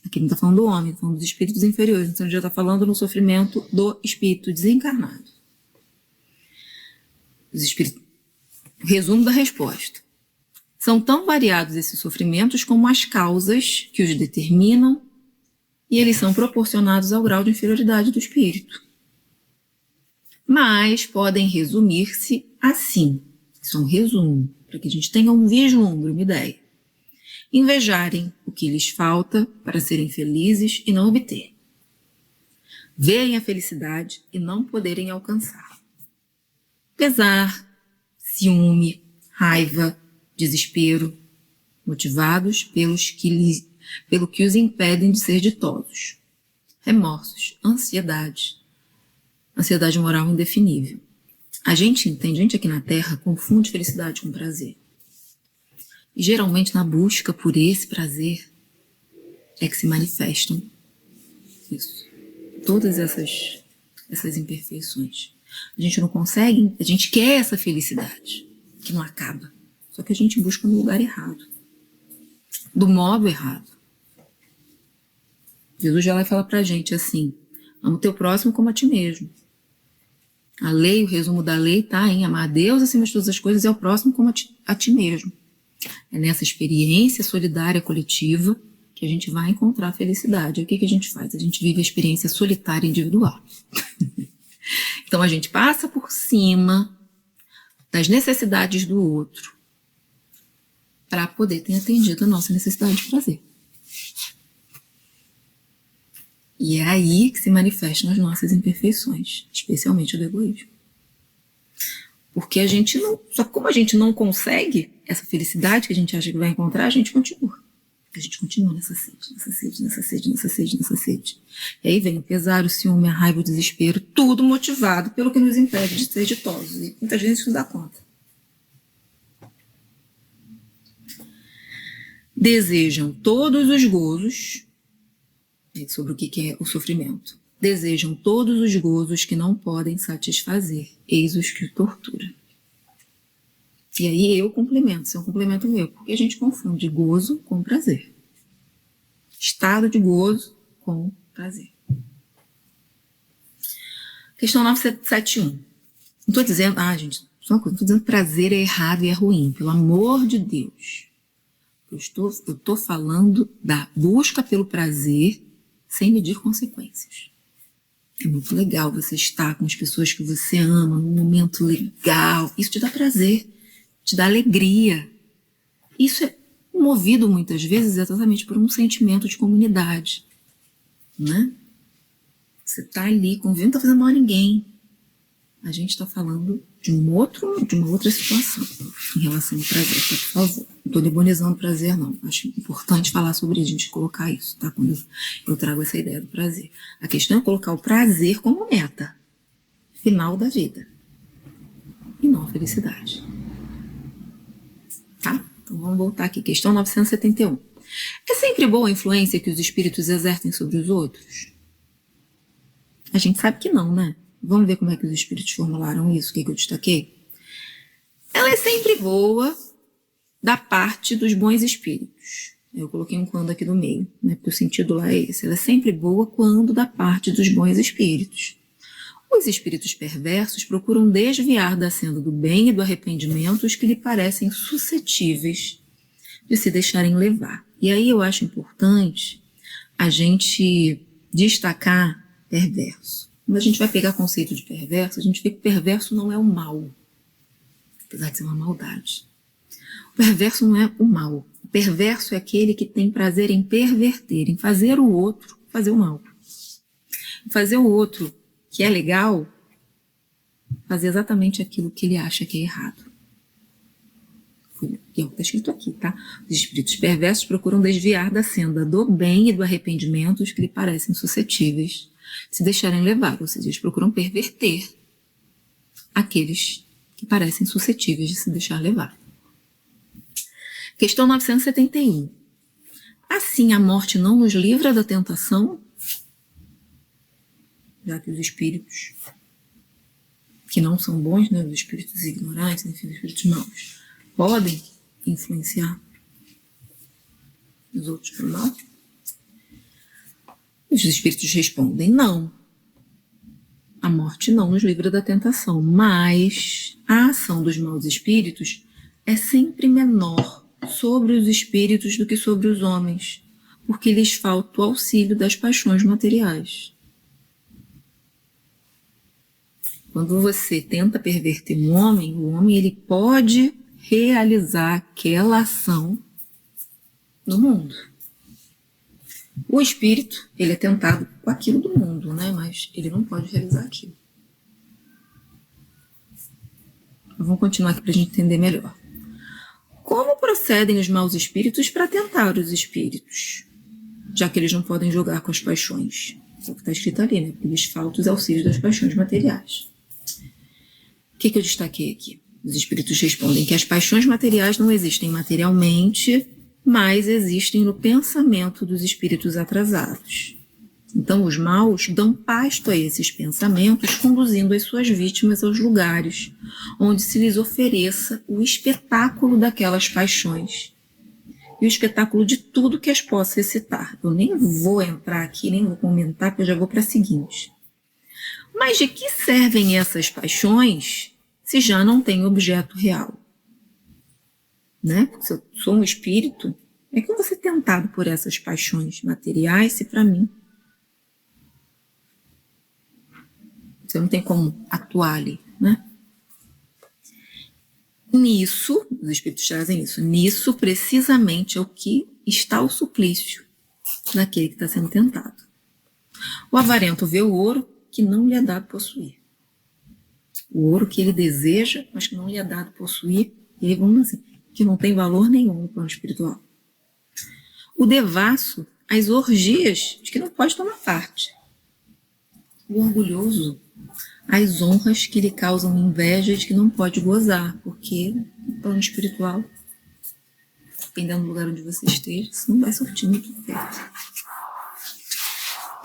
Aqui não está falando do homem, está falando dos espíritos inferiores. Então já está falando no sofrimento do espírito desencarnado. Resumo da resposta. São tão variados esses sofrimentos como as causas que os determinam, e eles são proporcionados ao grau de inferioridade do espírito. Mas podem resumir-se assim. Isso é um resumo, para que a gente tenha um vislumbre, uma ideia. Invejarem o que lhes falta para serem felizes e não obter. Verem a felicidade e não poderem alcançar. Pesar, ciúme, raiva, desespero, motivados pelo que os impedem de ser ditosos. remorsos, ansiedade moral indefinível. A gente aqui na Terra confunde felicidade com prazer. E geralmente na busca por esse prazer é que se manifestam isso. Todas essas imperfeições. A gente não consegue, a gente quer essa felicidade, que não acaba. Só que a gente busca no lugar errado. Do modo errado. Jesus já vai falar pra gente assim: ama o teu próximo como a ti mesmo. A lei, o resumo da lei tá em amar a Deus acima de todas as coisas e ao próximo como a ti mesmo. É nessa experiência solidária coletiva que a gente vai encontrar a felicidade. E o que a gente faz? A gente vive a experiência solitária individual. Então a gente passa por cima das necessidades do outro para poder ter atendido a nossa necessidade de prazer. E é aí que se manifestam as nossas imperfeições, especialmente o do egoísmo. Porque a gente não... Só que como a gente não consegue essa felicidade que a gente acha que vai encontrar, a gente continua. A gente continua nessa sede, nessa sede, nessa sede, nessa sede, nessa sede. E aí vem o pesar, o ciúme, a raiva, o desespero, tudo motivado pelo que nos impede de ser ditosos. E muita gente não dá conta. Desejam todos os gozos, sobre o que é o sofrimento. Desejam todos os gozos que não podem satisfazer, eis os que tortura. E aí eu complemento, isso é um complemento meu, porque a gente confunde gozo com prazer. Estado de gozo com prazer. Questão 971. Não estou dizendo, gente, só uma coisa, não estou dizendo que prazer é errado e é ruim, pelo amor de Deus. Eu estou falando da busca pelo prazer sem medir consequências. É muito legal você estar com as pessoas que você ama, num momento legal. Isso te dá prazer, te dá alegria. Isso é movido muitas vezes exatamente por um sentimento de comunidade, né? Você está ali convivendo, não está fazendo mal a ninguém. A gente está falando de uma outra situação em relação ao prazer, tá? Por favor. Não estou demonizando o prazer, não. Acho importante falar sobre isso, a gente colocar isso, tá? Quando eu trago essa ideia do prazer. A questão é colocar o prazer como meta final da vida e não a felicidade. Tá? Então vamos voltar aqui. Questão 971. É sempre boa a influência que os espíritos exercem sobre os outros? A gente sabe que não, né? Vamos ver como é que os espíritos formularam isso, o que eu destaquei? Ela é sempre boa da parte dos bons espíritos. Eu coloquei um quando aqui no meio, né? Porque o sentido lá é esse. Ela é sempre boa quando da parte dos bons espíritos. Os espíritos perversos procuram desviar da senda do bem e do arrependimento os que lhe parecem suscetíveis de se deixarem levar. E aí eu acho importante a gente destacar perverso. Quando a gente vai pegar conceito de perverso, a gente vê que perverso não é o mal, apesar de ser uma maldade. O perverso não é o mal. O perverso é aquele que tem prazer em perverter, em fazer o outro fazer o mal. Fazer o outro, que é legal, fazer exatamente aquilo que ele acha que é errado. Que é o que está escrito aqui, tá? Os espíritos perversos procuram desviar da senda do bem e do arrependimento os que lhe parecem suscetíveis de se deixarem levar, ou seja, eles procuram perverter aqueles que parecem suscetíveis de se deixar levar. Questão 971. Assim, a morte não nos livra da tentação? Já que os espíritos que não são bons, né, os espíritos ignorantes, enfim, os espíritos maus, podem influenciar os outros para o mal? Os espíritos respondem, não. A morte não nos livra da tentação, mas a ação dos maus espíritos é sempre menor sobre os espíritos do que sobre os homens, porque lhes falta o auxílio das paixões materiais. Quando você tenta perverter um homem, o homem ele pode realizar aquela ação no mundo. O espírito, ele é tentado com aquilo do mundo, né? Mas ele não pode realizar aquilo. Vamos continuar aqui para a gente entender melhor. Como procedem os maus espíritos para tentar os espíritos, já que eles não podem jogar com as paixões? É o que está escrito ali, né? Pelos faltos auxílios das paixões materiais. O que eu destaquei aqui? Os espíritos respondem que as paixões materiais não existem materialmente, mas existem no pensamento dos espíritos atrasados. Então, os maus dão pasto a esses pensamentos, conduzindo as suas vítimas aos lugares onde se lhes ofereça o espetáculo daquelas paixões e o espetáculo de tudo que as possa excitar. Eu nem vou entrar aqui, nem vou comentar, porque eu já vou para a seguinte. Mas de que servem essas paixões se já não tem objeto real? Né? Se eu sou um espírito, é que eu vou ser tentado por essas paixões materiais se para mim você não tem como atuar ali, né? Nisso, os espíritos trazem isso, nisso precisamente é o que está o suplício daquele que está sendo tentado. O avarento vê o ouro que não lhe é dado possuir. O ouro que ele deseja, mas que não lhe é dado possuir, e aí vamos assim, que não tem valor nenhum no plano espiritual. O devasso, as orgias de que não pode tomar parte. O orgulhoso, as honras que lhe causam inveja de que não pode gozar, porque no plano espiritual, dependendo do lugar onde você esteja, isso não vai surtir muito efeito.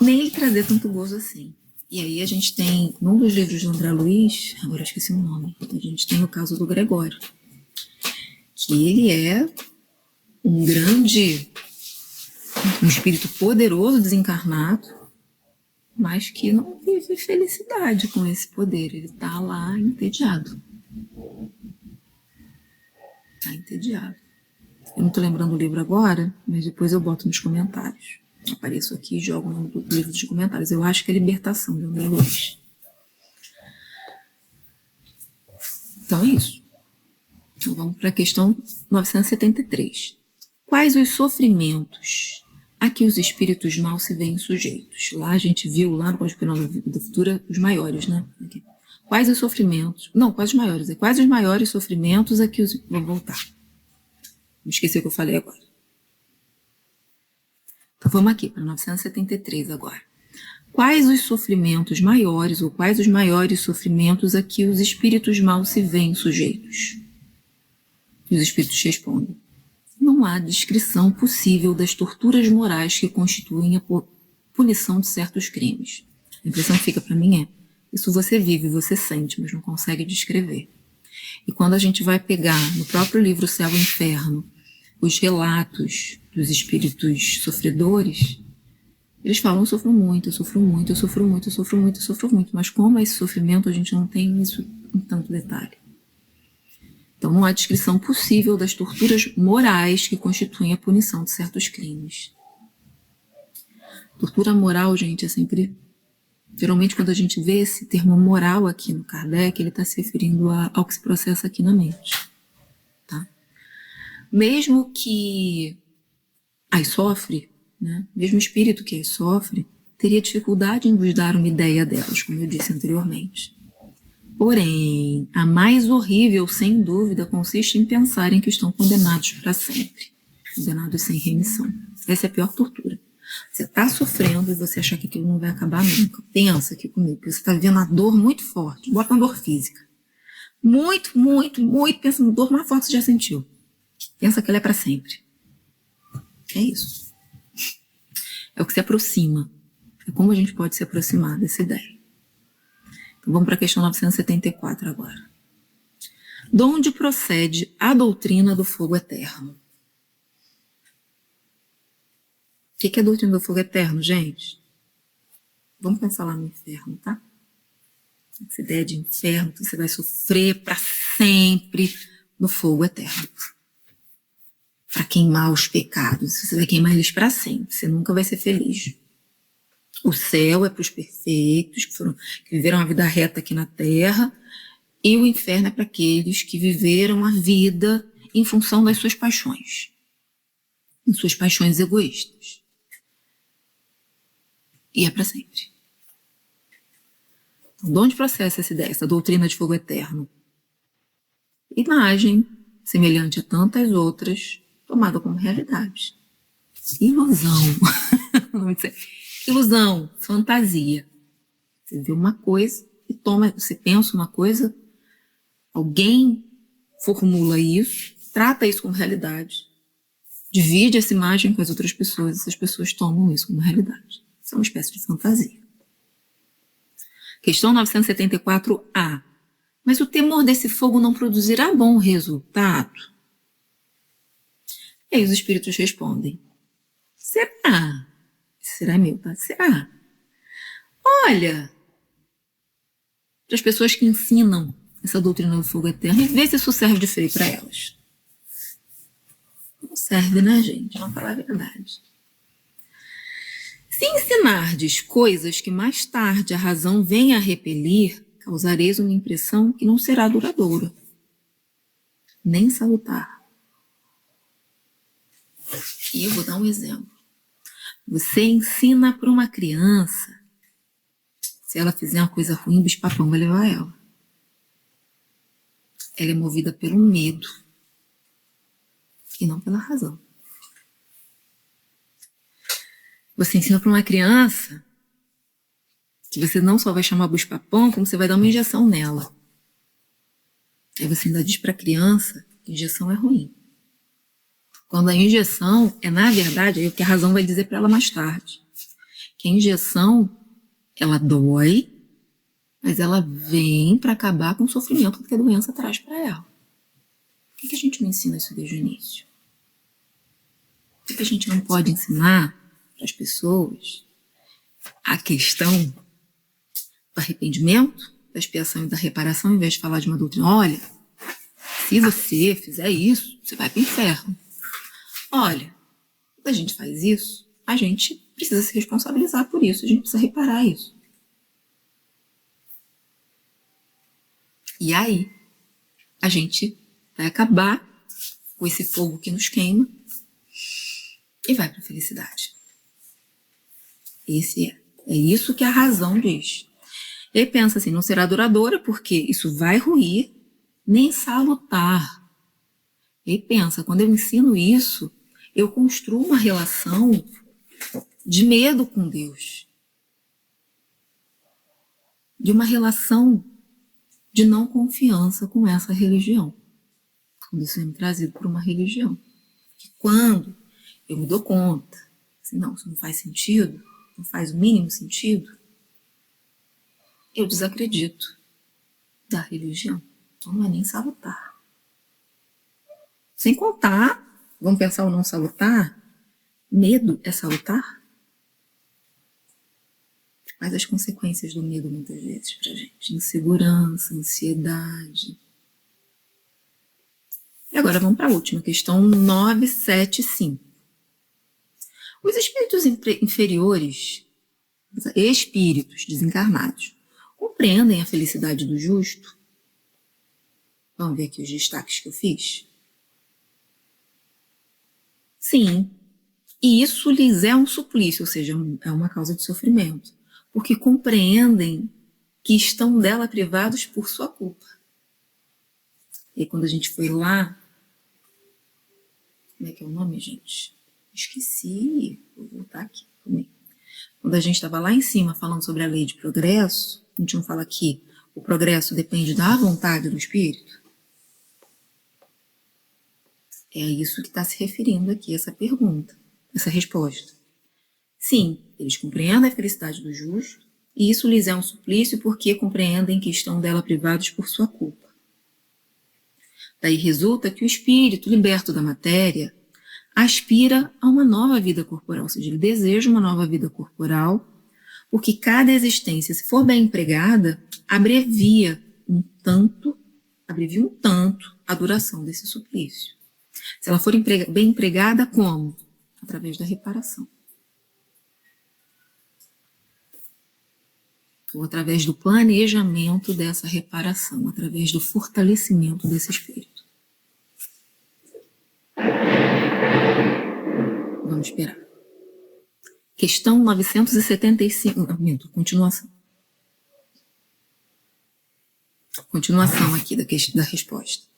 Nem lhe trazer tanto gozo assim. E aí a gente tem, num dos livros de André Luiz, agora eu esqueci o nome, a gente tem o caso do Gregório, que ele é um espírito poderoso desencarnado, mas que não vive felicidade com esse poder. Ele está lá entediado. Está entediado. Eu não estou lembrando o livro agora, mas depois eu boto nos comentários. Apareço aqui e jogo no livro dos comentários. Eu acho que é Libertação, de André Luiz. Então é isso. Então vamos para a questão 973. Quais os sofrimentos a que os espíritos maus se veem sujeitos? Lá a gente viu, lá no Conspirando do Futuro, os maiores, né? Aqui. Quais os sofrimentos... Não, quais os maiores? Quais os maiores sofrimentos a que os... Vou voltar. Me esqueci o que eu falei agora. Então vamos aqui para 973 agora. Quais os sofrimentos maiores ou quais os maiores sofrimentos a que os espíritos maus se veem sujeitos? E os espíritos respondem: não há descrição possível das torturas morais que constituem a punição de certos crimes. A impressão que fica para mim é: isso você vive, você sente, mas não consegue descrever. E quando a gente vai pegar no próprio livro Céu e Inferno os relatos dos espíritos sofredores, eles falam: eu sofro muito, eu sofro muito, eu sofro muito, eu sofro muito, eu sofro muito. Mas como é esse sofrimento, a gente não tem isso em tanto detalhe. Então não há descrição possível das torturas morais que constituem a punição de certos crimes. Tortura moral, gente, é sempre... Geralmente quando a gente vê esse termo moral aqui no Kardec, ele está se referindo ao que se processa aqui na mente. Tá? Mesmo que as sofre, né? Mesmo o espírito que as sofre, teria dificuldade em vos dar uma ideia delas, como eu disse anteriormente. Porém, a mais horrível, sem dúvida, consiste em pensarem que estão condenados para sempre. Condenados sem remissão. Essa é a pior tortura. Você está sofrendo e você achar que aquilo não vai acabar nunca. Pensa aqui comigo, porque você está vivendo uma dor muito forte. Bota uma dor física. Muito, muito, muito. Pensa na dor mais forte que você já sentiu. Pensa que ela é para sempre. É isso. É o que se aproxima. É como a gente pode se aproximar dessa ideia. Então vamos para a questão 974 agora. De onde procede a doutrina do fogo eterno? O que é a doutrina do fogo eterno, gente? Vamos pensar lá no inferno, tá? Essa ideia de inferno, que você vai sofrer para sempre no fogo eterno. Para queimar os pecados. Você vai queimar eles para sempre. Você nunca vai ser feliz. O céu é para os perfeitos, que viveram a vida reta aqui na Terra, e o inferno é para aqueles que viveram a vida em função das suas paixões, em suas paixões egoístas. E é para sempre. Então, de onde processa essa ideia, essa doutrina de fogo eterno? Imagem, semelhante a tantas outras, tomada como realidade. Ilusão. Ilusão, fantasia. Você vê uma coisa e toma, você pensa uma coisa, alguém formula isso, trata isso como realidade, divide essa imagem com as outras pessoas, essas pessoas tomam isso como realidade. Isso é uma espécie de fantasia. Questão 974A. Mas o temor desse fogo não produzirá bom resultado? E aí os espíritos respondem: será? Será meu, tá? Será? Olha, para as pessoas que ensinam essa doutrina do fogo eterno, e vê se isso serve de freio para elas. Não serve, né, gente? Vamos falar a verdade. Se ensinardes coisas que mais tarde a razão venha a repelir, causareis uma impressão que não será duradoura, nem salutar. E eu vou dar um exemplo. Você ensina para uma criança, se ela fizer uma coisa ruim, o bicho-papão vai levar ela. Ela é movida pelo medo e não pela razão. Você ensina para uma criança que você não só vai chamar bicho-papão, como você vai dar uma injeção nela. Aí você ainda diz para a criança que injeção é ruim. Quando a injeção é, na verdade, é o que a razão vai dizer para ela mais tarde. Que a injeção, ela dói, mas ela vem para acabar com o sofrimento que a doença traz para ela. Por que a gente não ensina isso desde o início? Por que a gente não pode ensinar para as pessoas a questão do arrependimento, da expiação e da reparação, em vez de falar de uma doutrina? Olha, se você fizer isso, você vai para o inferno. Olha, quando a gente faz isso, a gente precisa se responsabilizar por isso, a gente precisa reparar isso. E aí, a gente vai acabar com esse fogo que nos queima e vai para a felicidade. É isso que a razão diz. Ele pensa assim, não será duradoura porque isso vai ruir, nem salutar. Ele pensa, quando eu ensino isso, eu construo uma relação de medo com Deus. De uma relação de não confiança com essa religião. Quando isso é trazido por uma religião. Que quando eu me dou conta, assim, não, isso não faz sentido, não faz o mínimo sentido, eu desacredito da religião. Então não é nem salutar. Sem contar, vamos pensar o não salutar, medo é salutar? Mas as consequências do medo muitas vezes pra gente, insegurança, ansiedade. E agora vamos para a última, questão 975. Os espíritos inferiores, espíritos desencarnados, compreendem a felicidade do justo? Vamos ver aqui os destaques que eu fiz? Sim, e isso lhes é um suplício, ou seja, é uma causa de sofrimento, porque compreendem que estão dela privados por sua culpa. E aí, quando a gente foi lá, como é que é o nome, gente? Esqueci, vou voltar aqui comigo. Quando a gente estava lá em cima falando sobre a lei de progresso, a gente não fala que o progresso depende da vontade do espírito? É a isso que está se referindo aqui, essa pergunta, essa resposta. Sim, eles compreendem a felicidade do justo, e isso lhes é um suplício porque compreendem que estão dela privados por sua culpa. Daí resulta que o espírito, liberto da matéria, aspira a uma nova vida corporal, ou seja, ele deseja uma nova vida corporal, porque cada existência, se for bem empregada, abrevia um tanto a duração desse suplício. Se ela for bem empregada, como? Através da reparação. Ou através do planejamento dessa reparação, através do fortalecimento desse espírito. Vamos esperar. Questão 975. Continuação. Continuação aqui da resposta.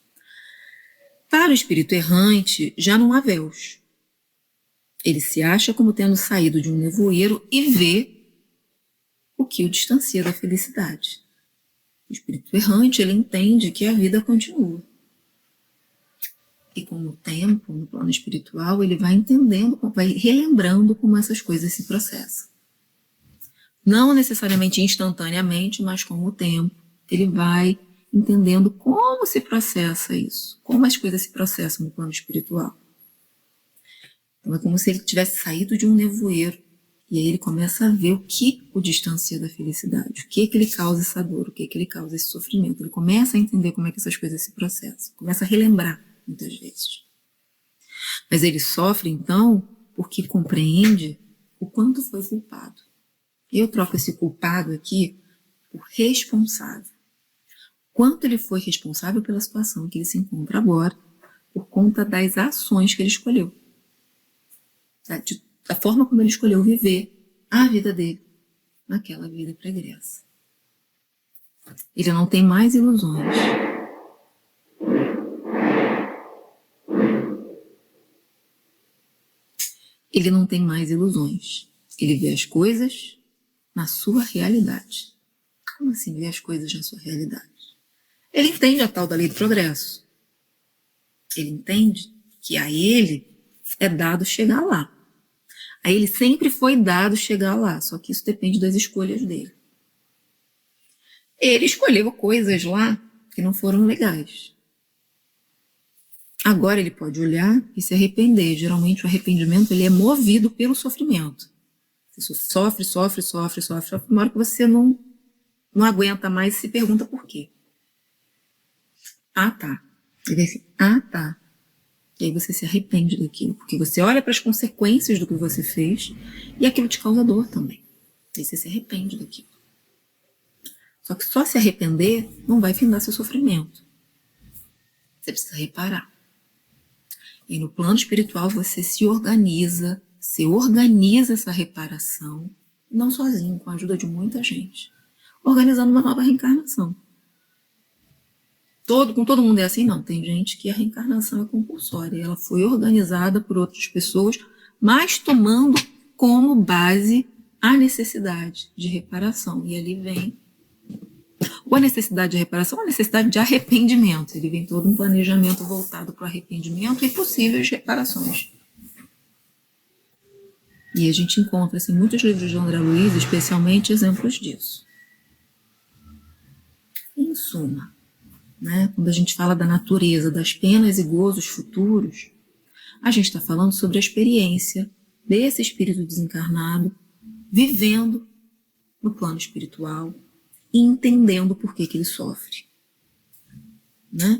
Para o espírito errante, já não há véus. Ele se acha como tendo saído de um nevoeiro e vê o que o distancia da felicidade. O espírito errante, ele entende que a vida continua. E com o tempo, no plano espiritual, ele vai entendendo, vai relembrando como essas coisas se processam. Não necessariamente instantaneamente, mas com o tempo, ele vai entendendo como se processa isso, como as coisas se processam no plano espiritual. Então é como se ele tivesse saído de um nevoeiro, e aí ele começa a ver o que o distancia da felicidade, o que ele causa essa dor, o que ele causa esse sofrimento. Ele começa a entender como é que essas coisas se processam, começa a relembrar, muitas vezes. Mas ele sofre, então, porque compreende o quanto foi culpado. Eu troco esse culpado aqui por responsável. Quanto ele foi responsável pela situação que ele se encontra agora, por conta das ações que ele escolheu. Da forma como ele escolheu viver a vida dele, naquela vida pregressa. Ele não tem mais ilusões. Ele não tem mais ilusões. Ele vê as coisas na sua realidade. Como assim vê as coisas na sua realidade? Ele entende a tal da lei do progresso. Ele entende que a ele é dado chegar lá. A ele sempre foi dado chegar lá, só que isso depende das escolhas dele. Ele escolheu coisas lá que não foram legais. Agora ele pode olhar e se arrepender. Geralmente o arrependimento ele é movido pelo sofrimento. Você sofre. Uma hora que você não aguenta mais e se pergunta por quê. Ah, tá. Ele vai assim, tá. E aí você se arrepende daquilo, porque você olha para as consequências do que você fez e aquilo te causa dor também. Aí você se arrepende daquilo. Só que só se arrepender não vai findar seu sofrimento. Você precisa reparar. E no plano espiritual você se organiza essa reparação, não sozinho, com a ajuda de muita gente, organizando uma nova reencarnação. Com todo mundo é assim? Não. Tem gente que a reencarnação é compulsória. Ela foi organizada por outras pessoas, mas tomando como base a necessidade de reparação. E ali vem a necessidade de reparação, a necessidade de arrependimento. Ele vem todo um planejamento voltado para o arrependimento e possíveis reparações. E a gente encontra em muitos livros de André Luiz, especialmente, exemplos disso. Em suma, quando a gente fala da natureza, das penas e gozos futuros, a gente está falando sobre a experiência desse espírito desencarnado vivendo no plano espiritual e entendendo por que ele sofre. A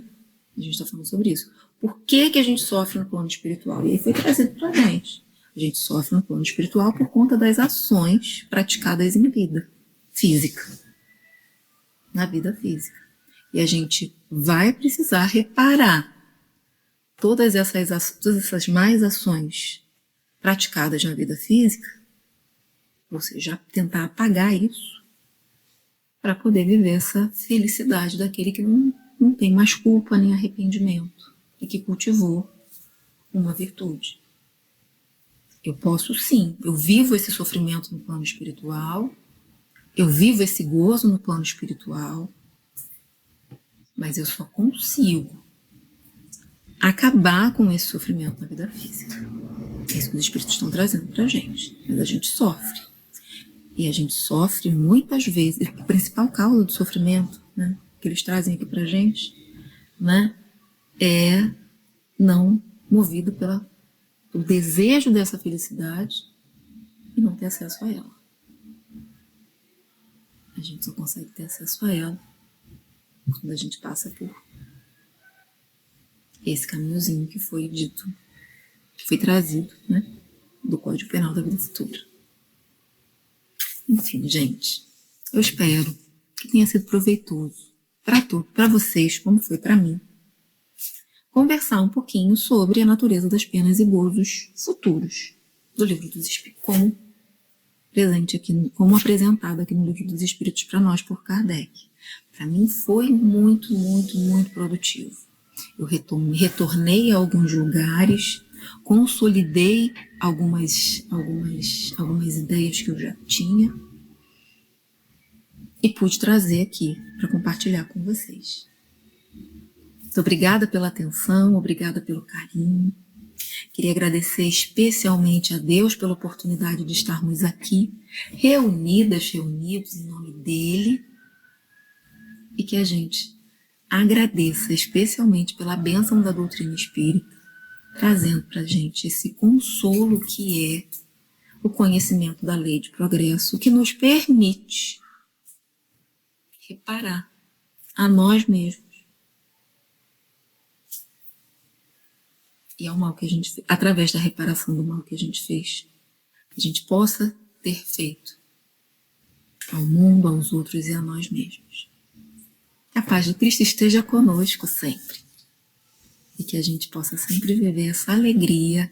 gente está falando sobre isso. Por que a gente sofre no plano espiritual? E aí foi trazido para a gente. A gente sofre no plano espiritual por conta das ações praticadas em vida física. Na vida física. E a gente vai precisar reparar todas essas más ações praticadas na vida física, ou seja, tentar apagar isso, para poder viver essa felicidade daquele que não tem mais culpa nem arrependimento e que cultivou uma virtude. Eu posso sim, eu vivo esse sofrimento no plano espiritual, eu vivo esse gozo no plano espiritual, mas eu só consigo acabar com esse sofrimento na vida física. É isso que os espíritos estão trazendo pra gente. Mas a gente sofre. E a gente sofre muitas vezes. A principal causa do sofrimento, que eles trazem aqui pra gente, é não movido pelo desejo dessa felicidade e não ter acesso a ela. A gente só consegue ter acesso a ela quando a gente passa por esse caminhozinho que foi dito, que foi trazido, do Código Penal da Vida Futura. Enfim, gente, eu espero que tenha sido proveitoso para vocês, como foi para mim, conversar um pouquinho sobre a natureza das penas e gozos futuros do Livro dos Espíritos, como presente aqui, como apresentado aqui no Livro dos Espíritos para nós por Kardec. Para mim foi muito, muito, muito produtivo. Eu retornei a alguns lugares, consolidei algumas ideias que eu já tinha e pude trazer aqui para compartilhar com vocês. Muito obrigada pela atenção, obrigada pelo carinho. Queria agradecer especialmente a Deus pela oportunidade de estarmos aqui, reunidos em nome dEle, e que a gente agradeça especialmente pela bênção da doutrina espírita, trazendo para a gente esse consolo que é o conhecimento da lei de progresso, que nos permite reparar a nós mesmos e ao mal que a gente fez, através da reparação do mal que a gente fez, que a gente possa ter feito ao mundo, aos outros e a nós mesmos. Que a paz de Cristo esteja conosco sempre e que a gente possa sempre viver essa alegria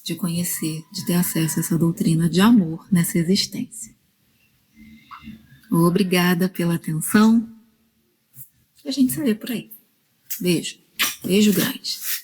de conhecer, de ter acesso a essa doutrina de amor nessa existência. Obrigada pela atenção. A gente se vê por aí. Beijo. Beijo grande.